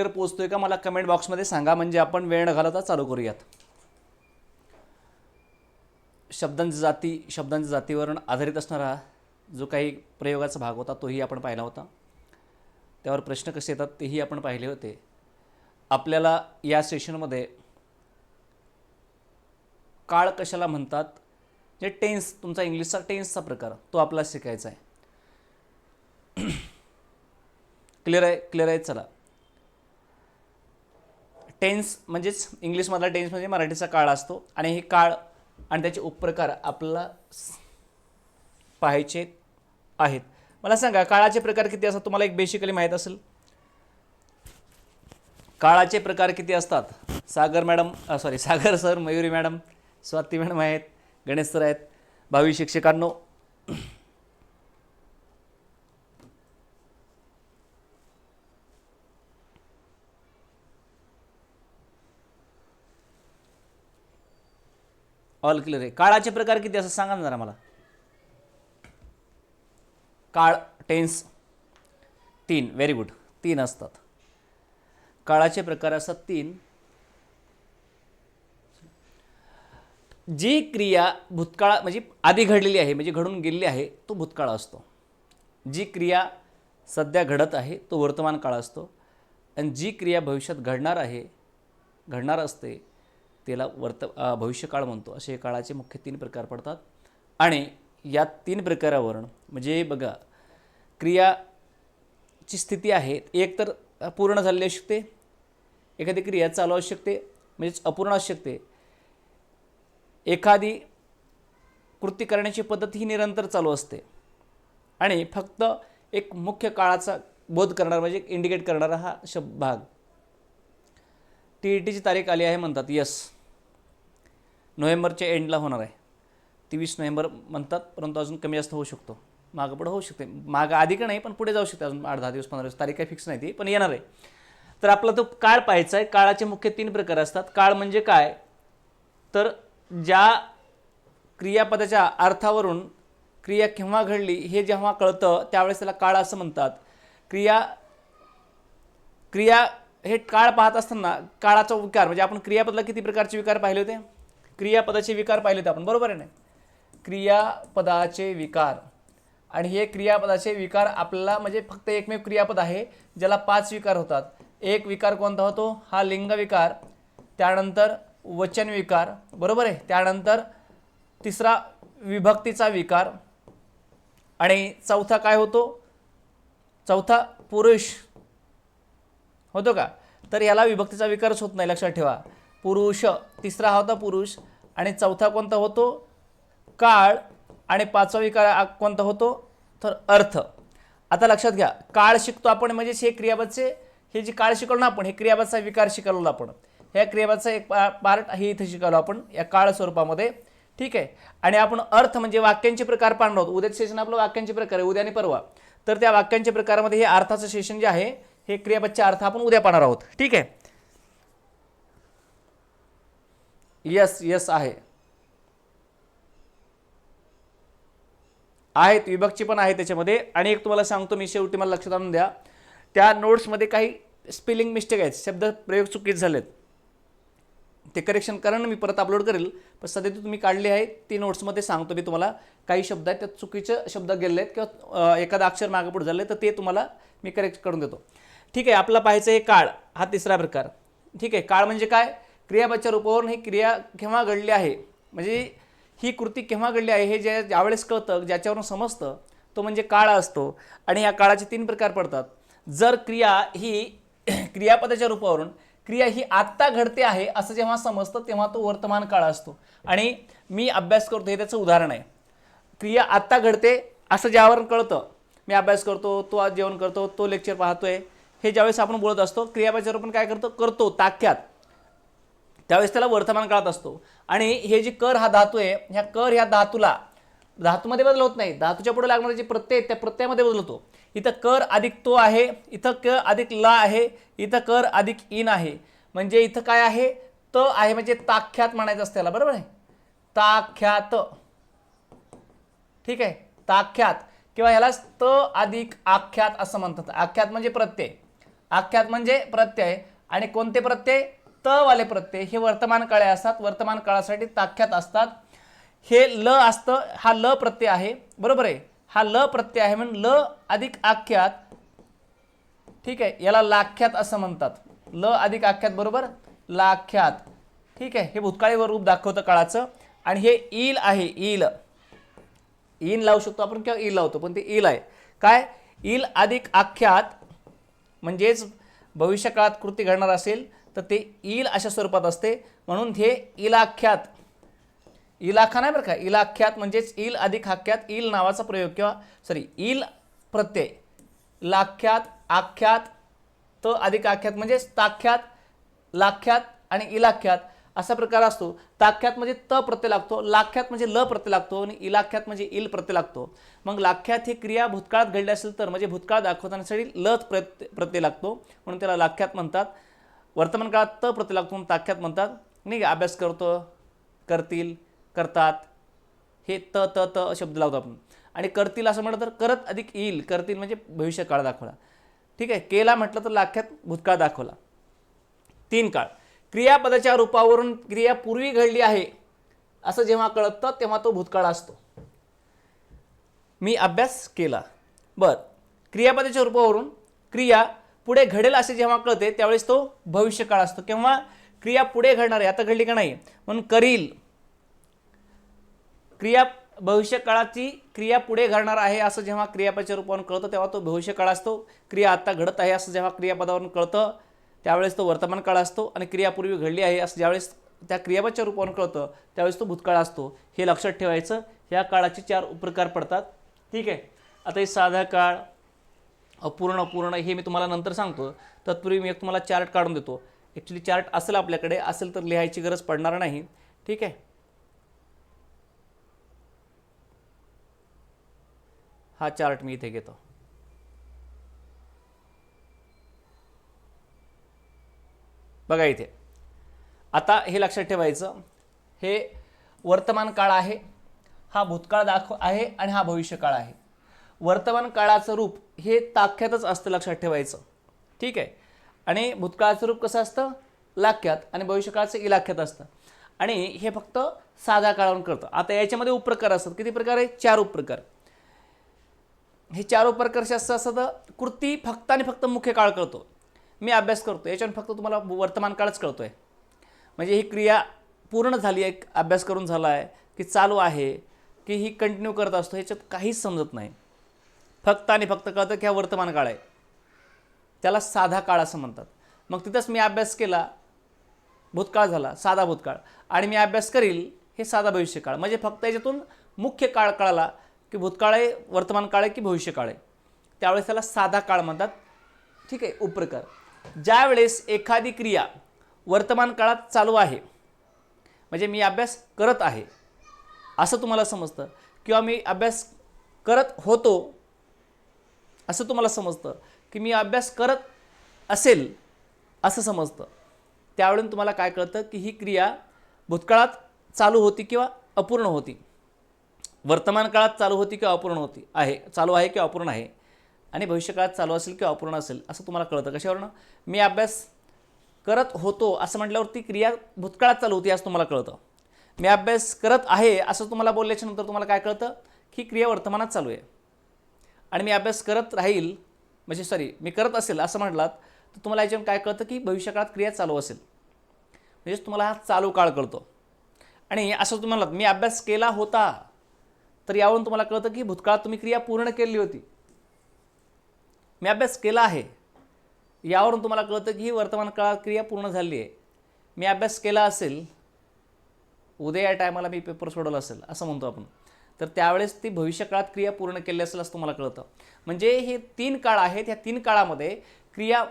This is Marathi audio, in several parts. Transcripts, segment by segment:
पोहोचतोय का मला कमेंट बॉक्समध्ये सांगा, म्हणजे आपण वेळ न घालवता चालू करूयात. शब्दांच्या जातीवर आधारित असणारा जो काही प्रयोगाचा भाग होता तोही आपण पाहिला होता. त्यावर प्रश्न कसे येतात तेही आपण पाहिले होते. आपल्याला या सेशनमध्ये काळ कशाला म्हणतात, जे टेन्स, तुमचा इंग्लिशचा टेन्सचा प्रकार तो आपला शिकायचा आहे. क्लिअर आहे. चला, टेन्स म्हणजेच इंग्लिशमधला टेन्स म्हणजे मराठीचा काळ असतो, आणि हे काळ आणि त्याचे उपप्रकार आपल्याला पाहायचे आहेत. मला सांगा, काळाचे प्रकार किती असतात? तुम्हाला एक बेसिकली माहीत असेल, काळाचे प्रकार किती असतात? Sagar sir, Mayuri madam, Swati madam आहेत, गणेश सर आहेत, भावी शिक्षकांनो. ऑल क्लिअर आहे. काळाचे प्रकार किती असतात सांगा ना जरा मला. काळ टेन्स 3. व्हेरी गुड, 3 असतात. काळाचे प्रकार असतात 3. जी क्रिया भूतकाळ म्हणजे आधी घडलेली आहे, म्हणजे घडून गेलेली आहे, तो भूतकाळ असतो. जी क्रिया सध्या घडत आहे तो वर्तमान काळ असतो. आणि जी क्रिया भविष्यात घडणार असते त्याला भविष्यकाळ म्हणतो. असे काळाचे मुख्य 3 प्रकार पडतात. आणि या 3 प्रकारावरून म्हणजे बघा, क्रियाची स्थिती आहे, एक तर पूर्ण झालेली असू शकते, एखादी क्रिया चालू असू शकते म्हणजेच अपूर्ण असू शकते, एखादी कृती करण्याची पद्धत ही निरंतर चालू असते, आणि फक्त एक मुख्य काळाचा बोध करणारा म्हणजे इंडिकेट करणारा हा भाग. TETची तारीख आली आहे म्हणतात. यस, नोव्हेंबरच्या एंडला होणार आहे. 23 नोव्हेंबर म्हणतात, परंतु अजून कमी जास्त होऊ शकतो, मागं पुढं होऊ शकते. मागं आधी का नाही, पण पुढे जाऊ शकते अजून 8-10 दिवस 15 दिवस, तारीख काही फिक्स नाही ती, पण येणार आहे. तर आपला तो काळ पाहायचा आहे. काळाचे मुख्य 3 प्रकार असतात. काळ म्हणजे काय, तर ज्या क्रियापदाच्या अर्थावरून क्रिया केव्हा घडली हे जेव्हा कळतं त्यावेळेस त्याला काळ असं म्हणतात. क्रिया हे काळ पाहत असताना काळाचा विकार म्हणजे आपण क्रियापदाला किती प्रकारचे विकार पाहिले होते? क्रियापदाचे विकार पाहिले होते आपण, बरोबर आहे ना? क्रियापदाचे विकार, आणि हे क्रियापदाचे विकार आपल्याला म्हणजे फक्त एकमेव क्रियापद आहे ज्याला 5 विकार होतात. एक विकार कोणता होतो? हा लिंग विकार, त्यानंतर वचन विकार, बरोबर आहे, त्यानंतर तिसरा विभक्तीचा विकार, आणि चौथा काय होतो? चौथा पुरुष होतो का? तर याला विभक्तीचा विकारच होत नाही, लक्षात ठेवा. पुरुष, तिसरा होता पुरुष, आणि चौथा कोणता होतो? काळ, आणि 5वा विकार कोणता होतो? तर अर्थ. आता लक्षात घ्या, काळ शिकतो आपण म्हणजे हे क्रियापदचे, हे जे काळ शिकवलं ना आपण, हे क्रियापदचा विकार शिकवला आपण, ह्या क्रियापदचा एक पार्ट हे इथे शिकवलो आपण या काळ स्वरूपामध्ये, ठीक आहे. आणि आपण अर्थ म्हणजे वाक्यांचे प्रकार पाहणार आहोत. उद्याचं सेशन आपलं वाक्यांचे प्रकार आहे, उद्या आणि परवा. तर त्या वाक्यांच्या प्रकारामध्ये हे अर्थाचं सेशन जे आहे, हे क्रियापदचे अर्थ आपण उद्या पाहणार आहोत, ठीक आहे. यस आहे, विभक्ती पण आहे त्याच्यामध्ये. आणि एक तुम्हाला सांगतो मी शेवटी, मला लक्षात आणून द्या, त्या नोट्समध्ये काही स्पेलिंग मिस्टेक आहेत, शब्द प्रयोग चुकीचे झालेत, ते करेक्शन करा ना, मी परत अपलोड करेल. पण सध्या ते तुम्ही काढले आहे, ती नोट्समध्ये सांगतो मी तुम्हाला. काही शब्द आहेत त्यात चुकीचे शब्द गेले आहेत किंवा एखादा अक्षर मागे पुढे झाले तर ते तुम्हाला मी करेक्ट करून देतो, ठीक आहे. आपला पाहायचं आहे काळ, हा तिसरा प्रकार, ठीक आहे. काळ म्हणजे काय? क्रियापदच्या रूपावरून ही क्रिया केव्हा घडली आहे, म्हणजे ही कृती केव्हा घडली आहे हे ज्यावेळेस कळतं, ज्याच्यावरून समजतं, तो म्हणजे काळ असतो. आणि या काळाचे 3 प्रकार पडतात. जर क्रिया ही क्रियापदाच्या रूपावरून क्रिया ही आत्ता घडते आहे असं जेव्हा समजतं तेव्हा तो वर्तमान काळ असतो. आणि मी अभ्यास करतो हे त्याचं उदाहरण आहे. क्रिया आत्ता घडते असं ज्यावरून कळतं, मी अभ्यास करतो, तो आज जेवण करतो, तो लेक्चर पाहतोय, हे ज्यावेळेस आपण बोलत असतो, क्रियापदाच्या रूपाने काय करतो ताक्यात, त्यावेळेस त्याला वर्तमान काळात असतो. आणि हे जे कर हा धातू आहे, ह्या कर ह्या धातूमध्ये बदल होत नाही, धातूच्या पुढे लागणारे जे प्रत्यय त्या प्रत्ययामध्ये बदल होतो. इथं कर अधिक तो आहे, इथं क अधिक ला आहे, इथं कर अधिक इन आहे, म्हणजे इथं काय आहे? त आहे, म्हणजे ताख्यात म्हणायचं असतं त्याला, बरोबर आहे, ताख्यात, ठीक आहे, ताख्यात, किंवा ह्याला त अधिक आख्यात असं म्हणतात. आख्यात म्हणजे प्रत्यय, आख्यात म्हणजे प्रत्यय, आणि कोणते प्रत्यय? त वाले प्रत्यय हे वर्तमान काळे असतात, वर्तमान काळासाठी ताख्यात असतात. हे ल असतं, हा ल प्रत्यय आहे, बरोबर आहे, हा ल प्रत्यय आहे म्हणून ल अधिक आख्यात, ठीक आहे, याला लाख्यात असं म्हणतात. ल अधिक आख्यात बरोबर लाख्यात, ठीक आहे. हे भूतकाळी रूप दाखवतं काळाचं. आणि हे ईल आहे, ईल, इन लावू शकतो आपण किंवा ईल लावतो, पण ते ईल आहे. काय? ईल अधिक आख्यात, म्हणजेच भविष्यकाळात कृती घडणार असेल तर ते ईल अशा स्वरूपात असते, म्हणून हे इलाख्यात, इलाखा नाही बरं का, इलाख्यात म्हणजेच ईल अधिक आख्यात, ईल नावाचा प्रयोग किंवा ईल प्रत्यय, लाख्यात, आख्यात, त अधिक आख्यात म्हणजेच ताख्यात, लाख्यात आणि इलाख्यात असा प्रकार असतो. ताख्यात म्हणजे त प्रत्यय लागतो, लाख्यात म्हणजे ल प्रत्यय लागतो, आणि इलाख्यात म्हणजे इल प्रत्यय लागतो. मग लाख्यात ही क्रिया भूतकाळात घडली असेल तर म्हणजे भूतकाळ दाखवतानासाठी ल प्रत्यय लागतो म्हणून त्याला लाख्यात म्हणतात. वर्तमान काळात त प्रत्यय लागतो म्हणून ताख्यात म्हणतात. नाही का, अभ्यास करतो, करतील, करतात, हे त त त शब्द लावतो आपण. आणि करतील असं म्हटलं तर करत अधिक येईल, करतील म्हणजे भविष्य काळ दाखवला, ठीक आहे. केला म्हटलं तर लाख्यात भूतकाळ दाखवला. 3 काळ. क्रियापदाच्या रूपावरून क्रिया पूर्वी घडली आहे असं जेव्हा कळतं तेव्हा तो भूतकाळ असतो. मी अभ्यास केला, बर, क्रियापदाच्या रूपावरून क्रिया पुढे घडेल असे जेव्हा कळते त्यावेळेस तो भविष्यकाळ असतो. केव्हा? क्रिया पुढे घडणार आहे, आता घडली का नाही म्हणून करील, क्रिया भविष्यकाळाची क्रिया पुढे घडणार आहे असं जेव्हा क्रियापदाच्या रूपावरून कळतं तेव्हा तो भविष्यकाळ असतो. क्रिया आता घडत आहे असं जेव्हा क्रियापदावरून कळतं त्यावेळेस तो वर्तमान काळ असतो. आणि क्रियापूर्वी घडली आहे असं ज्यावेळेस त्या क्रियापदाच्या रूपावरून कळतं त्यावेळेस तो भूतकाळ असतो. हे लक्षात ठेवायचं. ह्या काळाचे 4 उपप्रकार पडतात, ठीक आहे. आता हे साधा काळ, अपूर्ण, पूर्ण हे मी तुम्हाला नंतर सांगतो. तत्पूर्वी मी एक तुम्हाला चार्ट काढून देतो. ॲक्च्युली चार्ट असेल आपल्याकडे, असेल तर लिहायची गरज पडणार नाही, ठीक आहे. हा चार्ट मी इथे घेतो. बघा इथे, आता हे लक्षात ठेवायचं, हे वर्तमान काळ आहे, हा भूतकाळ आहे आणि हा भविष्यकाळ आहे. वर्तमान काळाचं रूप हे ताख्यातच असतं, लक्षात ठेवायचं, ठीक आहे. आणि भूतकाळाचं रूप कसं असतं? लाख्यात, आणि भविष्यकाळाचं इलाख्यात असतं. आणि हे फक्त साध्या काळावरून करतं. आता याच्यामध्ये उपप्रकार असतात. किती प्रकार आहे? 4 उपप्रकार. हे 4 उपप्रकार असं असतं, कृती फक्त आणि फक्त मुख्य काळ कळतो. मी अभ्यास करतो याच्यावर फक्त तुम्हाला वर्तमान काळच कळतोय, म्हणजे ही क्रिया पूर्ण झाली आहे, अभ्यास करून झाला आहे की चालू आहे की ही कंटिन्यू करत असतो, ह्याच्यात काहीच समजत नाही. फक्त आणि फक्त कळतं की हा वर्तमान काळ आहे, त्याला साधा काळ असं म्हणतात. मग तिथंच मी अभ्यास केला, भूतकाळ झाला, साधा भूतकाळ, आणि मी अभ्यास करील, हे साधा भविष्यकाळ. म्हणजे फक्त याच्यातून मुख्य काळ कळाला की भूतकाळ आहे, वर्तमान काळ आहे की भविष्यकाळ आहे, त्यावेळेस त्याला साधा काळ म्हणतात, ठीक आहे. उपप्रकार. ज्यावेळेस एखादी क्रिया वर्तमान काळात चालू आहे, म्हणजे मी अभ्यास करत आहे असं तुम्हाला समजतं, किंवा मी अभ्यास करत होतो असं तुम्हाला समजतं, की मी अभ्यास करत असेल असं समजतं, त्यावेळून तुम्हाला काय कळतं की ही क्रिया भूतकाळात चालू होती किंवा अपूर्ण होती, वर्तमान काळात चालू होती किंवा अपूर्ण होती आहे, चालू आहे किंवा अपूर्ण आहे, आणि भविष्यकाळात चालू असेल किंवा अपूर्ण असेल असं तुम्हाला कळतं. कशावरून? मी अभ्यास करत होतो असं म्हटल्यावरती क्रिया भूतकाळात चालू होती असं तुम्हाला कळतं. मी अभ्यास करत आहे असं तुम्हाला बोलल्याच्या नंतर तुम्हाला काय कळतं की क्रिया वर्तमानात चालू आहे. आणि मी अभ्यास करत राहील, म्हणजे मी करत असेल असं म्हटलात तर तुम्हाला याच्यावर काय कळतं की भविष्यकाळात क्रिया चालू असेल, म्हणजेच तुम्हाला हा चालू काळ कळतो. आणि असं तुम्हाला मी अभ्यास केला होता तर यावरून तुम्हाला कळतं की भूतकाळात तुम्ही क्रिया पूर्ण केली होती. मी अभ्यास केला आहे यावरून तुम्हाला कळतं की ही वर्तमान काळात क्रिया पूर्ण झाली आहे. मी अभ्यास केला असेल, उद्या या टायमाला मी पेपर सोडवला असेल असं म्हणतो आपण, तर त्यावेळेस ती भविष्यकाळात क्रिया पूर्ण केली असेल असं तुम्हाला कळतं. म्हणजे हे 3 काळ आहेत. ह्या 3 काळामध्ये क्रिया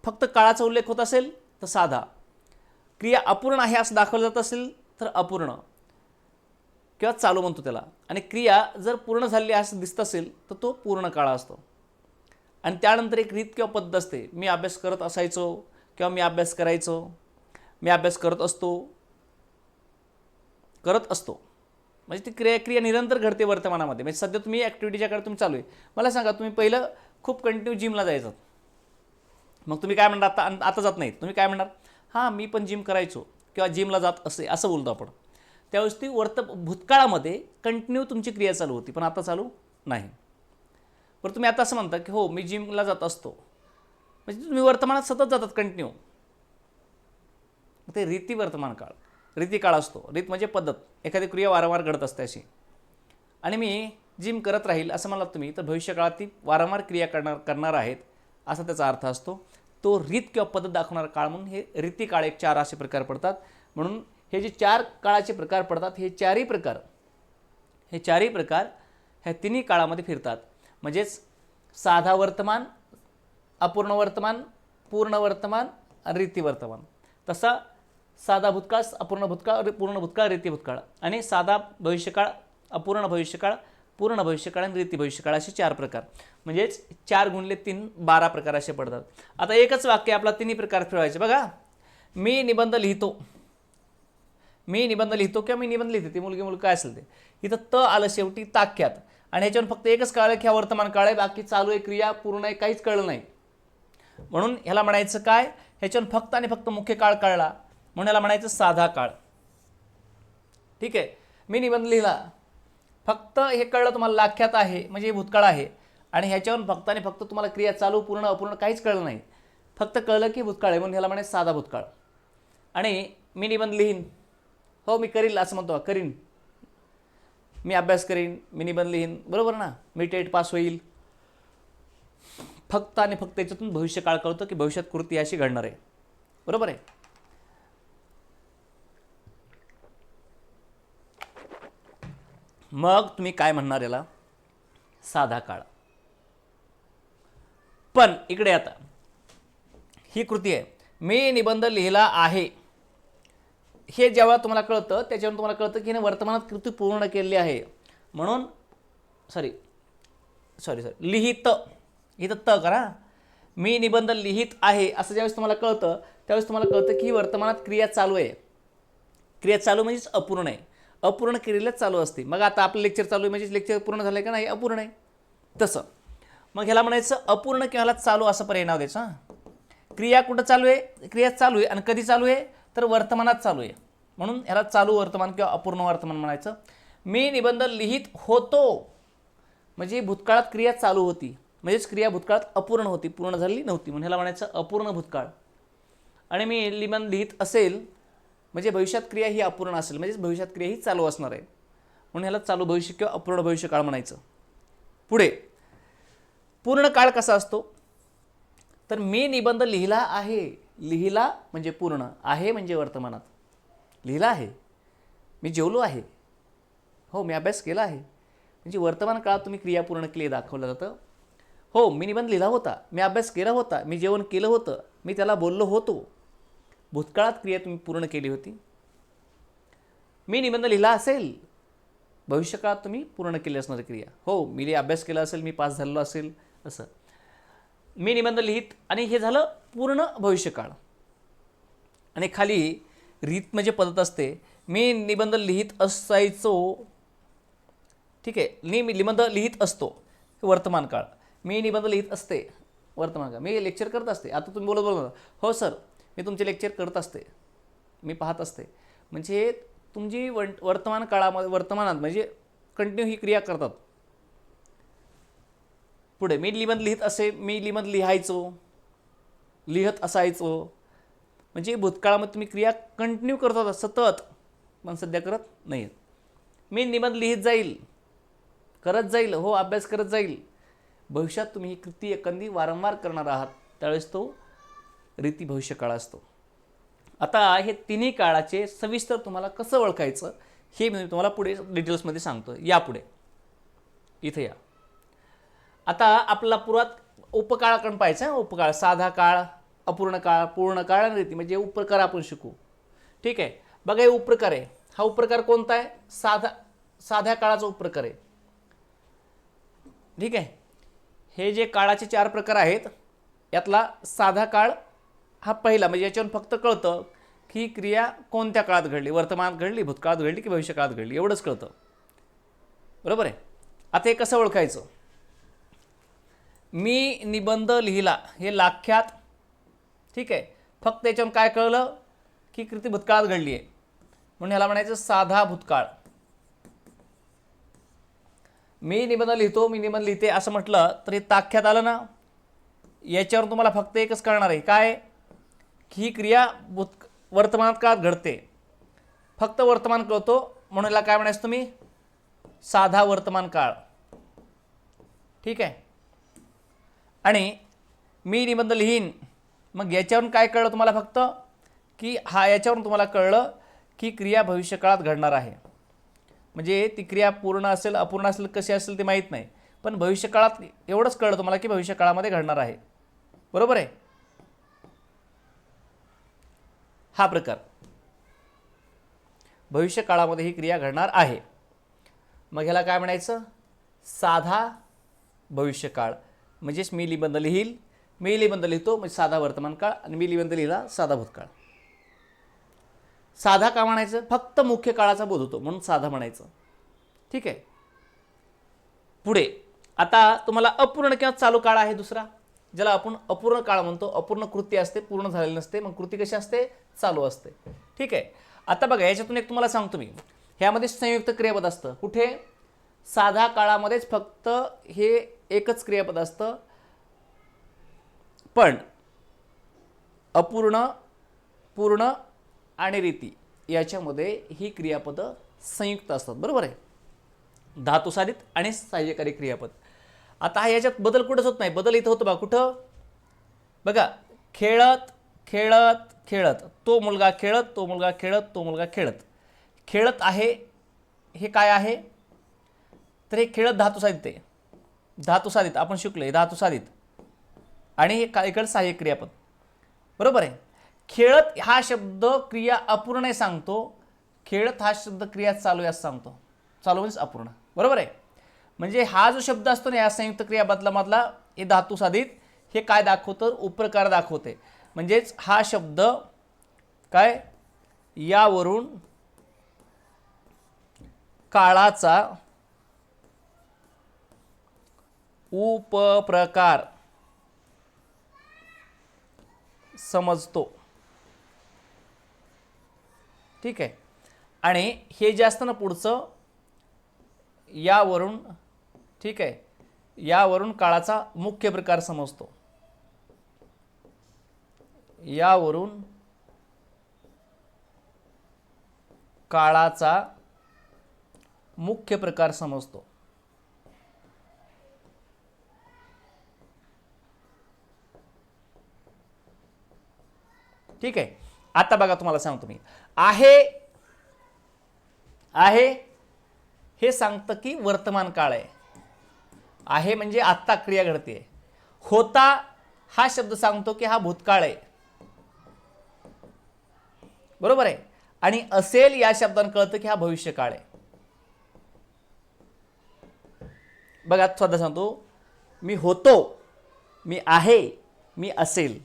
फक्त काळाचा उल्लेख होत असेल तर साधा, क्रिया अपूर्ण आहे असं दाखवलं जात असेल तर अपूर्ण किंवा चालू म्हणतो त्याला, आणि क्रिया जर पूर्ण झाली असं दिसत असेल तर तो पूर्ण काळ असतो. आणि त्यानंतर एक रीत किंवा पद्धत असते, मी अभ्यास करत असायचो किंवा मी अभ्यास करायचो, मी अभ्यास करत असतो, म्हणजे ती क्रिया निरंतर घडते वर्तमानामध्ये. म्हणजे सध्या तुम्ही ॲक्टिव्हिटीच्या काळात तुम्ही चालू आहे. मला सांगा, तुम्ही पहिलं खूप कंटिन्यू जिमला जायचं, मग तुम्ही काय म्हणणार, आता जात नाही, तुम्ही काय म्हणणार, हां मी पण जिम करायचो किंवा जिमला जात असे, असं बोलतो आपण. त्यावेळेस ती भूतकाळामध्ये कंटिन्यू तुमची क्रिया चालू होती, पण आता चालू नाही. बरं तुम्ही आता असं म्हणता की हो मी जिमला जात असतो, म्हणजे तुम्ही वर्तमानात सतत जातात कंटिन्यू. ते रीती वर्तमान काळ, रीती काळ असतो. रीत म्हणजे पद्धत, एखादी क्रिया वारंवार घडत असते अशी. आणि मी जिम करत राहील असं म्हणालात तुम्ही, तर भविष्यकाळात ती वारंवार क्रिया करणार आहेत असा त्याचा अर्थ असतो. तो रीत किंवा पद्धत दाखवणारा काळ म्हणून हे रीती काळ एक 4 असे प्रकार पडतात. म्हणून हे जे 4 काळाचे प्रकार पडतात, हे चारही प्रकार ह्या तिन्ही काळामध्ये फिरतात. म्हणजेच साधा वर्तमान, अपूर्ण वर्तमान, पूर्ण वर्तमान आणि रीती वर्तमान. तसा साधा भूतकाळ, अपूर्ण भूतकाळ, पूर्ण भूतकाळ, रीती भूतकाळ, आणि साधा भविष्यकाळ, अपूर्ण भविष्यकाळ, पूर्ण भविष्यकाळ आणि रीती भविष्यकाळ असे 4 प्रकार. म्हणजेच 4 × 3 12 प्रकार असे पडतात. आता एकच वाक्य आपला तिन्ही प्रकार फिरवायचे. बघा, मी निबंध लिहितो किंवा मी निबंध लिहिते, ती मुलगी काय असेल ते, इथं त आलं शेवटी ताक्यात, आणि ह्याच्यावर फक्त एकच कळलं की हा वर्तमान काळ आहे, बाकी चालू आहे, क्रिया पूर्ण आहे, काहीच कळलं नाही. म्हणून ह्याला म्हणायचं काय, ह्याच्यावर फक्त आणि फक्त मुख्य काळ कळला म्हणून ह्याला म्हणायचं साधा काळ. ठीक आहे, मी निबंध लिहिला, फक्त हे कळलं तुम्हाला लाख्यात आहे म्हणजे हे भूतकाळ आहे, आणि ह्याच्यावर फक्त आणि फक्त तुम्हाला क्रिया चालू, पूर्ण, अपूर्ण काहीच कळलं नाही, फक्त कळलं की भूतकाळ आहे म्हणून ह्याला म्हणायचं साधा भूतकाळ. आणि मी निबंध लिहीन, हो मी करील असं म्हणतो, करीन, मी अभ्यास करीन, मी निबंध लिहीन, बरोबर ना, मी टेट पास होईल, फक्त आणि फक्त याच्यातून भविष्यकाळ कळतो की भविष्यात कृती अशी घडणार आहे. बरोबर आहे. मग तुम्ही काय म्हणणार याला, साधा काळ. पण इकडे आता ही कृती आहे, मी निबंध लिहिला आहे, हे जेव्हा तुम्हाला कळतं त्याच्यावरून तुम्हाला कळतं की हिने वर्तमानात कृती पूर्ण केलेली आहे. म्हणून सॉरी लिहित, इथं त करा, मी निबंध लिहित आहे असं ज्यावेळेस तुम्हाला कळतं त्यावेळेस तुम्हाला कळतं की वर्तमानात क्रिया चालू आहे. क्रिया चालू म्हणजेच अपूर्ण आहे, अपूर्ण क्रियेलाच चालू असते. मग आता आपलं लेक्चर चालू आहे म्हणजे लेक्चर पूर्ण झालं का नाही, अपूर्ण आहे. तसं मग ह्याला म्हणायचं अपूर्ण किंवा चालू असं पर्याय नाव द्यायचं. क्रिया कुठं चालू आहे, क्रिया चालू आहे, आणि कधी चालू आहे तर वर्तमानात चालू आहे, म्हणून ह्याला चालू वर्तमान किंवा अपूर्ण वर्तमान म्हणायचं. मी निबंध लिहित होतो म्हणजे भूतकाळात क्रिया चालू होती, म्हणजेच क्रिया भूतकाळात अपूर्ण होती, पूर्ण झाली नव्हती, म्हणून ह्याला म्हणायचं अपूर्ण भूतकाळ. आणि मी निबंध लिहित असेल म्हणजे भविष्यात क्रिया ही अपूर्ण असेल, म्हणजेच भविष्यात क्रिया ही चालू असणार आहे, म्हणून ह्याला चालू भविष्य किंवा अपूर्ण भविष्यकाळ म्हणायचं. पुढे पूर्ण काळ कसा असतो, तर मी निबंध लिहिला आहे, लिहिला म्हणजे पूर्ण, आहे म्हणजे वर्तमानात, लिहिला आहे, मी जेवलो आहे, हो मी अभ्यास केला आहे, म्हणजे वर्तमान काळात तुम्ही क्रिया पूर्ण केली दाखवलं जातं. हो मी निबंध लिहिला होता, मी अभ्यास केला होता, मी जेवण केलं होतं, मी त्याला बोललो होतो, भूतकाळात क्रिया तुम्ही पूर्ण केली होती. मी निबंध लिहिला असेल, भविष्यकाळात तुम्ही पूर्ण केली असणारी क्रिया, हो मी अभ्यास केला असेल, मी पास झालो असेल, असं. मी निबंध लिहित, आणि हे झालं पूर्ण भविष्यकाळ. आणि खाली रीत म्हणजे पद्धत असते, मी निबंध लिहित असायचो, ठीक आहे, मी निबंध लिहित असतो वर्तमान काळ, मी निबंध लिहित असते वर्तमान काळ, मी लेक्चर करत असते, आता तुम्ही बोलत हो सर मी तुमचे लेक्चर करत असते, मी पाहत असते, म्हणजे तुमची वर्तमान काळामध्ये, वर्तमानात म्हणजे कंटिन्यू ही क्रिया करतात. पुढे मी निबंध लिहित असे, मी निबंध लिहायचो, लिहत असायचो, म्हणजे भूतकाळामध्ये तुम्ही क्रिया कंटिन्यू करत होता सतत, पण सध्या करत नाही. मी निबंध लिहित जाईल, करत जाईल, हो अभ्यास करत जाईल, भविष्यात तुम्ही ही कृती एखादी वारंवार करणार आहात, त्यावेळेस तो रीती भविष्यकाळ असतो. आता हे तिन्ही काळाचे सविस्तर तुम्हाला कसं ओळखायचं हे मी तुम्हाला पुढे डिटेल्समध्ये सांगतो. यापुढे इथे या. आता आपला पुरात उपकाळाकडून पाहायचं आहे. उपकाळ, साधा काळ, अपूर्ण काळ, पूर्ण काळ आणि रीती, म्हणजे उपप्रकार आपण शिकू. ठीक आहे, बघा हे उपप्रकार आहे. हा उपप्रकार कोणता आहे, साध्या काळाचा उपप्रकार आहे. ठीक आहे, हे जे काळाचे 4 प्रकार आहेत यातला साधा काळ हा पहिला, म्हणजे याच्यावर फक्त कळतं की क्रिया कोणत्या काळात घडली, वर्तमानात घडली, भूतकाळात घडली की भविष्यकाळात घडली, एवढंच कळतं. बरोबर आहे. आता हे कसं ओळखायचं, मी निबंध लिहिला, हे लाख्यात ठीक आहे, फक्त याच्यावरून काय कळलं की कृती भूतकाळात घडली आहे, म्हणून ह्याला म्हणायचं साधा भूतकाळ. मी निबंध लिहितो, मी निबंध लिहिते असं म्हटलं तर हे ताख्यात आलं ना. याच्यावर तुम्हाला फक्त एकच कळणार आहे, काय की ही क्रिया वर्तमानात काळात घडते, फक्त वर्तमान कळतो, म्हणून याला काय म्हणायचं तुम्ही, साधा वर्तमान काळ. ठीक आहे. आणि मी निबंध लिहीन, मग याच्यावरून काय कळलं तुम्हाला, फक्त की याच्यावरून तुम्हाला कळलं की क्रिया भविष्यकाळात घडणार आहे. म्हणजे ती क्रिया पूर्ण असेल अपूर्ण असेल कशी असेल ते माहीत नाही, पण भविष्यकाळात एवढंच कळलं तुम्हाला की भविष्यकाळामध्ये घडणार आहे. बरोबर आहे. हा प्रकार भविष्यकाळामध्ये ही क्रिया घडणार आहे, मग ह्याला काय म्हणायचं, साधा भविष्यकाळ. म्हणजेच मी निबंध लिहील, मी निबंध लिहितो म्हणजे साधा वर्तमान काळ, आणि मी निबंध लिहिला साधा भूतकाळ. साधा का म्हणायचं, फक्त मुख्य काळाचा बोध होतो म्हणून साधा म्हणायचं. ठीक आहे. पुढे आता तुम्हाला अपूर्ण किंवा चालू काळ आहे दुसरा, ज्याला आपण अपूर्ण काळ म्हणतो. अपूर्ण कृती असते, पूर्ण झालेली नसते, मग कृती कशी असते, चालू असते. ठीक आहे. आता बघा याच्यातून एक तुम्हाला सांगतो मी, ह्यामध्ये संयुक्त क्रियापद असतं. कुठे, साधा काळामध्येच फक्त हे एकच क्रियापद असतं, पण अपूर्ण, पूर्ण आणि रीती याच्यामध्ये ही क्रियापदं संयुक्त असतात. बरोबर आहे. धातुसाधित आणि सहाय्यकारी क्रियापद. आता याच्यात बदल कुठंच होत नाही, बदल इथं होतं बघा. कुठं बघा, खेळत खेळत खेळत, तो मुलगा खेळत, तो मुलगा खेळत, तो मुलगा खेळत. खेळत आहे हे काय आहे, तर हे खेळत धातुसाधित आहे. धातुसाधित आपण शिकलोय, धातुसाधित. आणि हे काय इकडे सहाय्यक क्रियापद. बरोबर आहे. खेळत हा शब्द क्रिया अपूर्ण सांगतो, खेळत हा शब्द क्रिया चालू आहे असं सांगतो. चालू म्हणजे अपूर्ण. बरोबर आहे. म्हणजे हा जो शब्द असतो ना या संयुक्त क्रियापदामधला, हे धातुसाधित, हे काय दाखवतं, उपप्रकार दाखवते. म्हणजेच हा शब्द काय, यावरून काळाचा उपप्रकार समजतो. ठीक आहे. आणि हे जे असतं ना पुढचं, यावरून, ठीक आहे, यावरून काळाचा मुख्य प्रकार समजतो. यावरून काळाचा मुख्य प्रकार समजतो. ठीक आहे. आता बघा तुम्हाला सांगतो मी, आहे आहे हे सांगतं की वर्तमान काळ आहे. आहे म्हणजे आत्ता क्रिया घडते. होता हा शब्द सांगतो की हा भूतकाळ आहे. बरोबर आहे. आणि असेल या शब्दानं कळतं की हा भविष्यकाळ आहे. बघा स्वतः सांगतो, मी होतो, मी आहे, मी असेल.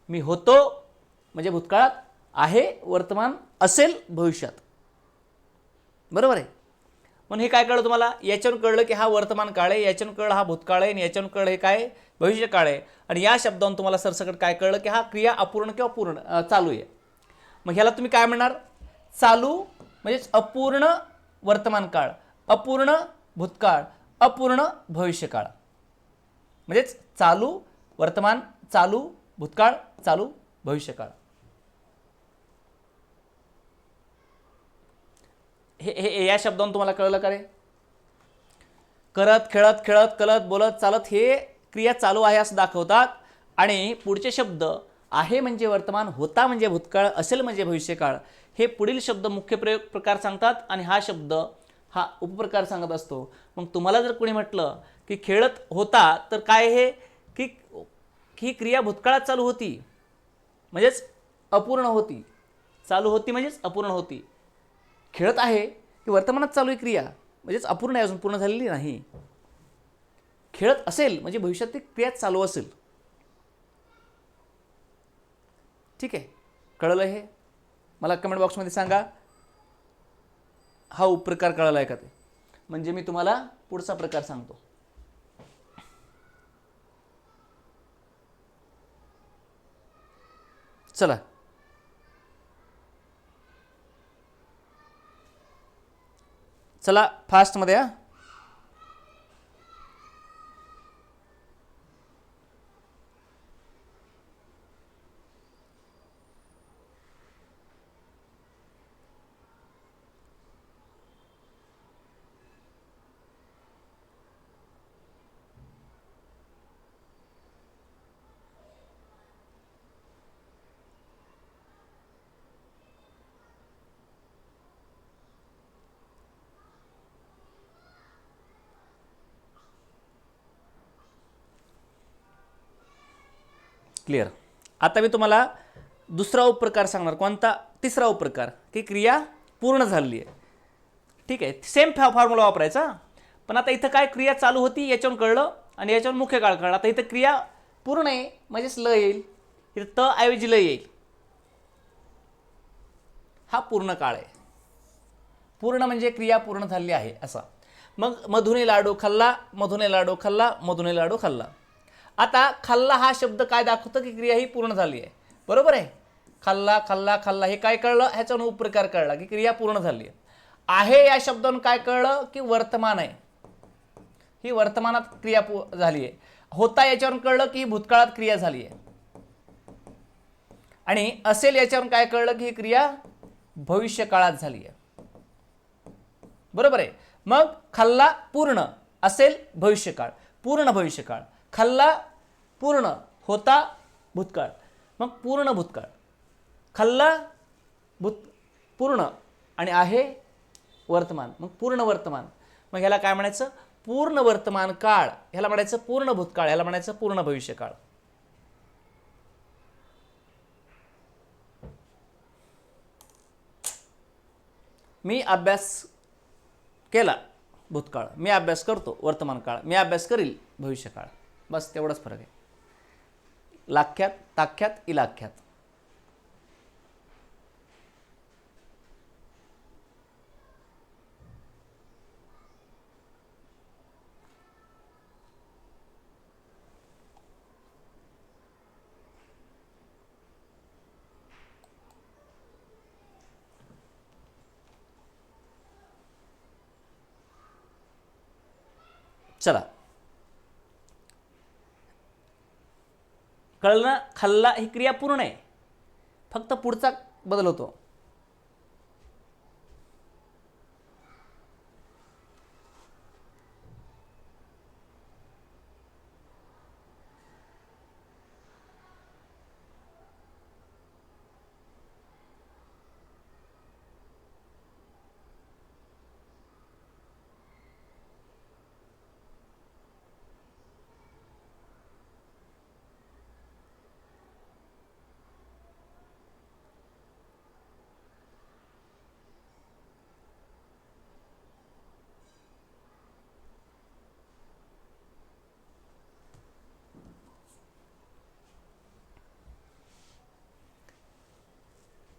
मी होतो म्हणजे भूतकाळात, आहे वर्तमान, असेल भविष्यात. बरोबर आहे. म्हणून हे काय कळलं तुम्हाला, याच्यावरून कळलं की हा वर्तमान काळ आहे, याच्यावरून कळलं हा भूतकाळ आहे, आणि याच्यावरून कळलं हे काय, भविष्यकाळ आहे. आणि या शब्दावरून तुम्हाला सरसकट काय कळलं की हा क्रिया अपूर्ण किंवा पूर्ण चालू आहे. मग ह्याला तुम्ही काय म्हणणार, चालू म्हणजेच अपूर्ण वर्तमान काळ, अपूर्ण भूतकाळ, अपूर्ण भविष्यकाळ. म्हणजेच चालू वर्तमान, चालू भूतकाळ, चालू भविष्यकाळ. हे या शब्दावरून तुम्हाला कळलं का रे. करत खेळत खेळत कलत बोलत चालत हे क्रिया चालू आहे असं दाखवतात. आणि पुढचे शब्द, आहे म्हणजे वर्तमान, होता म्हणजे भूतकाळ, असेल म्हणजे भविष्यकाळ, हे पुढील शब्द मुख्य प्रकार सांगतात, आणि हा शब्द हा उपप्रकार सांगत असतो. मग तुम्हाला जर कोणी म्हटलं की खेळत होता, तर काय हे की ही क्रिया भूतकाळात चालू होती म्हणजेच अपूर्ण होती, चालू होती म्हणजेच अपूर्ण होती. खेळत आहे की वर्तमानात चालू आहे क्रिया, म्हणजेच अपूर्ण आहे, अजून पूर्ण झालेली नाही. खेळत असेल म्हणजे भविष्यात ती क्रिया चालू असेल. ठीक आहे. कळलं हे, मला कमेंट बॉक्समध्ये सांगा हा उपप्रकार कळला आहे का ते, म्हणजे मी तुम्हाला पुढचा प्रकार सांगतो. चला चला फास्टमध्ये हा. क्लिअर. आता मी तुम्हाला दुसरा उपप्रकार सांगणार. कोणता? तिसरा उपप्रकार, की क्रिया पूर्ण झाली आहे. ठीक आहे, सेम फॉर्म्युला वापरायचा. पण आता इथं काय क्रिया चालू होती याच्यावरून कळलं आणि याच्यावर मुख्य काळ कळलं. आता इथं क्रिया पूर्ण आहे म्हणजेच ल येईल, इथं त ऐवजी ल येईल. हा पूर्ण काळ आहे. पूर्ण म्हणजे क्रिया पूर्ण झाली आहे असा. मग मधुने लाडू खाल्ला, मधुने लाडू खाल्ला, मधुने लाडू खाल्ला. आता खाल्ला हा शब्द काय दाखवतो की क्रिया ही पूर्ण झाली आहे. बरोबर आहे. खाल्ला खाल्ला खाल्ला हे काय कळलं? ह्याच्यावरून उपप्रकार कळला की क्रिया पूर्ण झाली आहे. या शब्दावरून काय कळलं की वर्तमान आहे, ही वर्तमानात क्रिया झाली आहे. होता याच्यावरून कळलं की ही भूतकाळात क्रिया झाली आहे. आणि असेल याच्यावरून काय कळलं की ही क्रिया भविष्यकाळात झाली आहे. बरोबर आहे. मग खाल्ला पूर्ण, असेल भविष्यकाळ, पूर्ण भविष्यकाळ. खाल्ला पूर्ण, होता भूतकाळ, मग पूर्ण भूतकाळ. खाल्ला पूर्ण आणि आहे वर्तमान, मग पूर्ण वर्तमान. मग ह्याला काय म्हणायचं? पूर्ण वर्तमान काळ. ह्याला म्हणायचं पूर्ण भूतकाळ, ह्याला म्हणायचं पूर्ण भविष्यकाळ. मी अभ्यास केला भूतकाळ, मी अभ्यास करतो वर्तमान काळ, मी अभ्यास करील भविष्यकाळ. बस तेवढाच फरक आहे. लाख्यात, ताख्यात, इलाख्यात. चला कळलं ना? खाल्ला ही क्रिया पूर्ण आहे, फक्त पुढचा बदल होतो.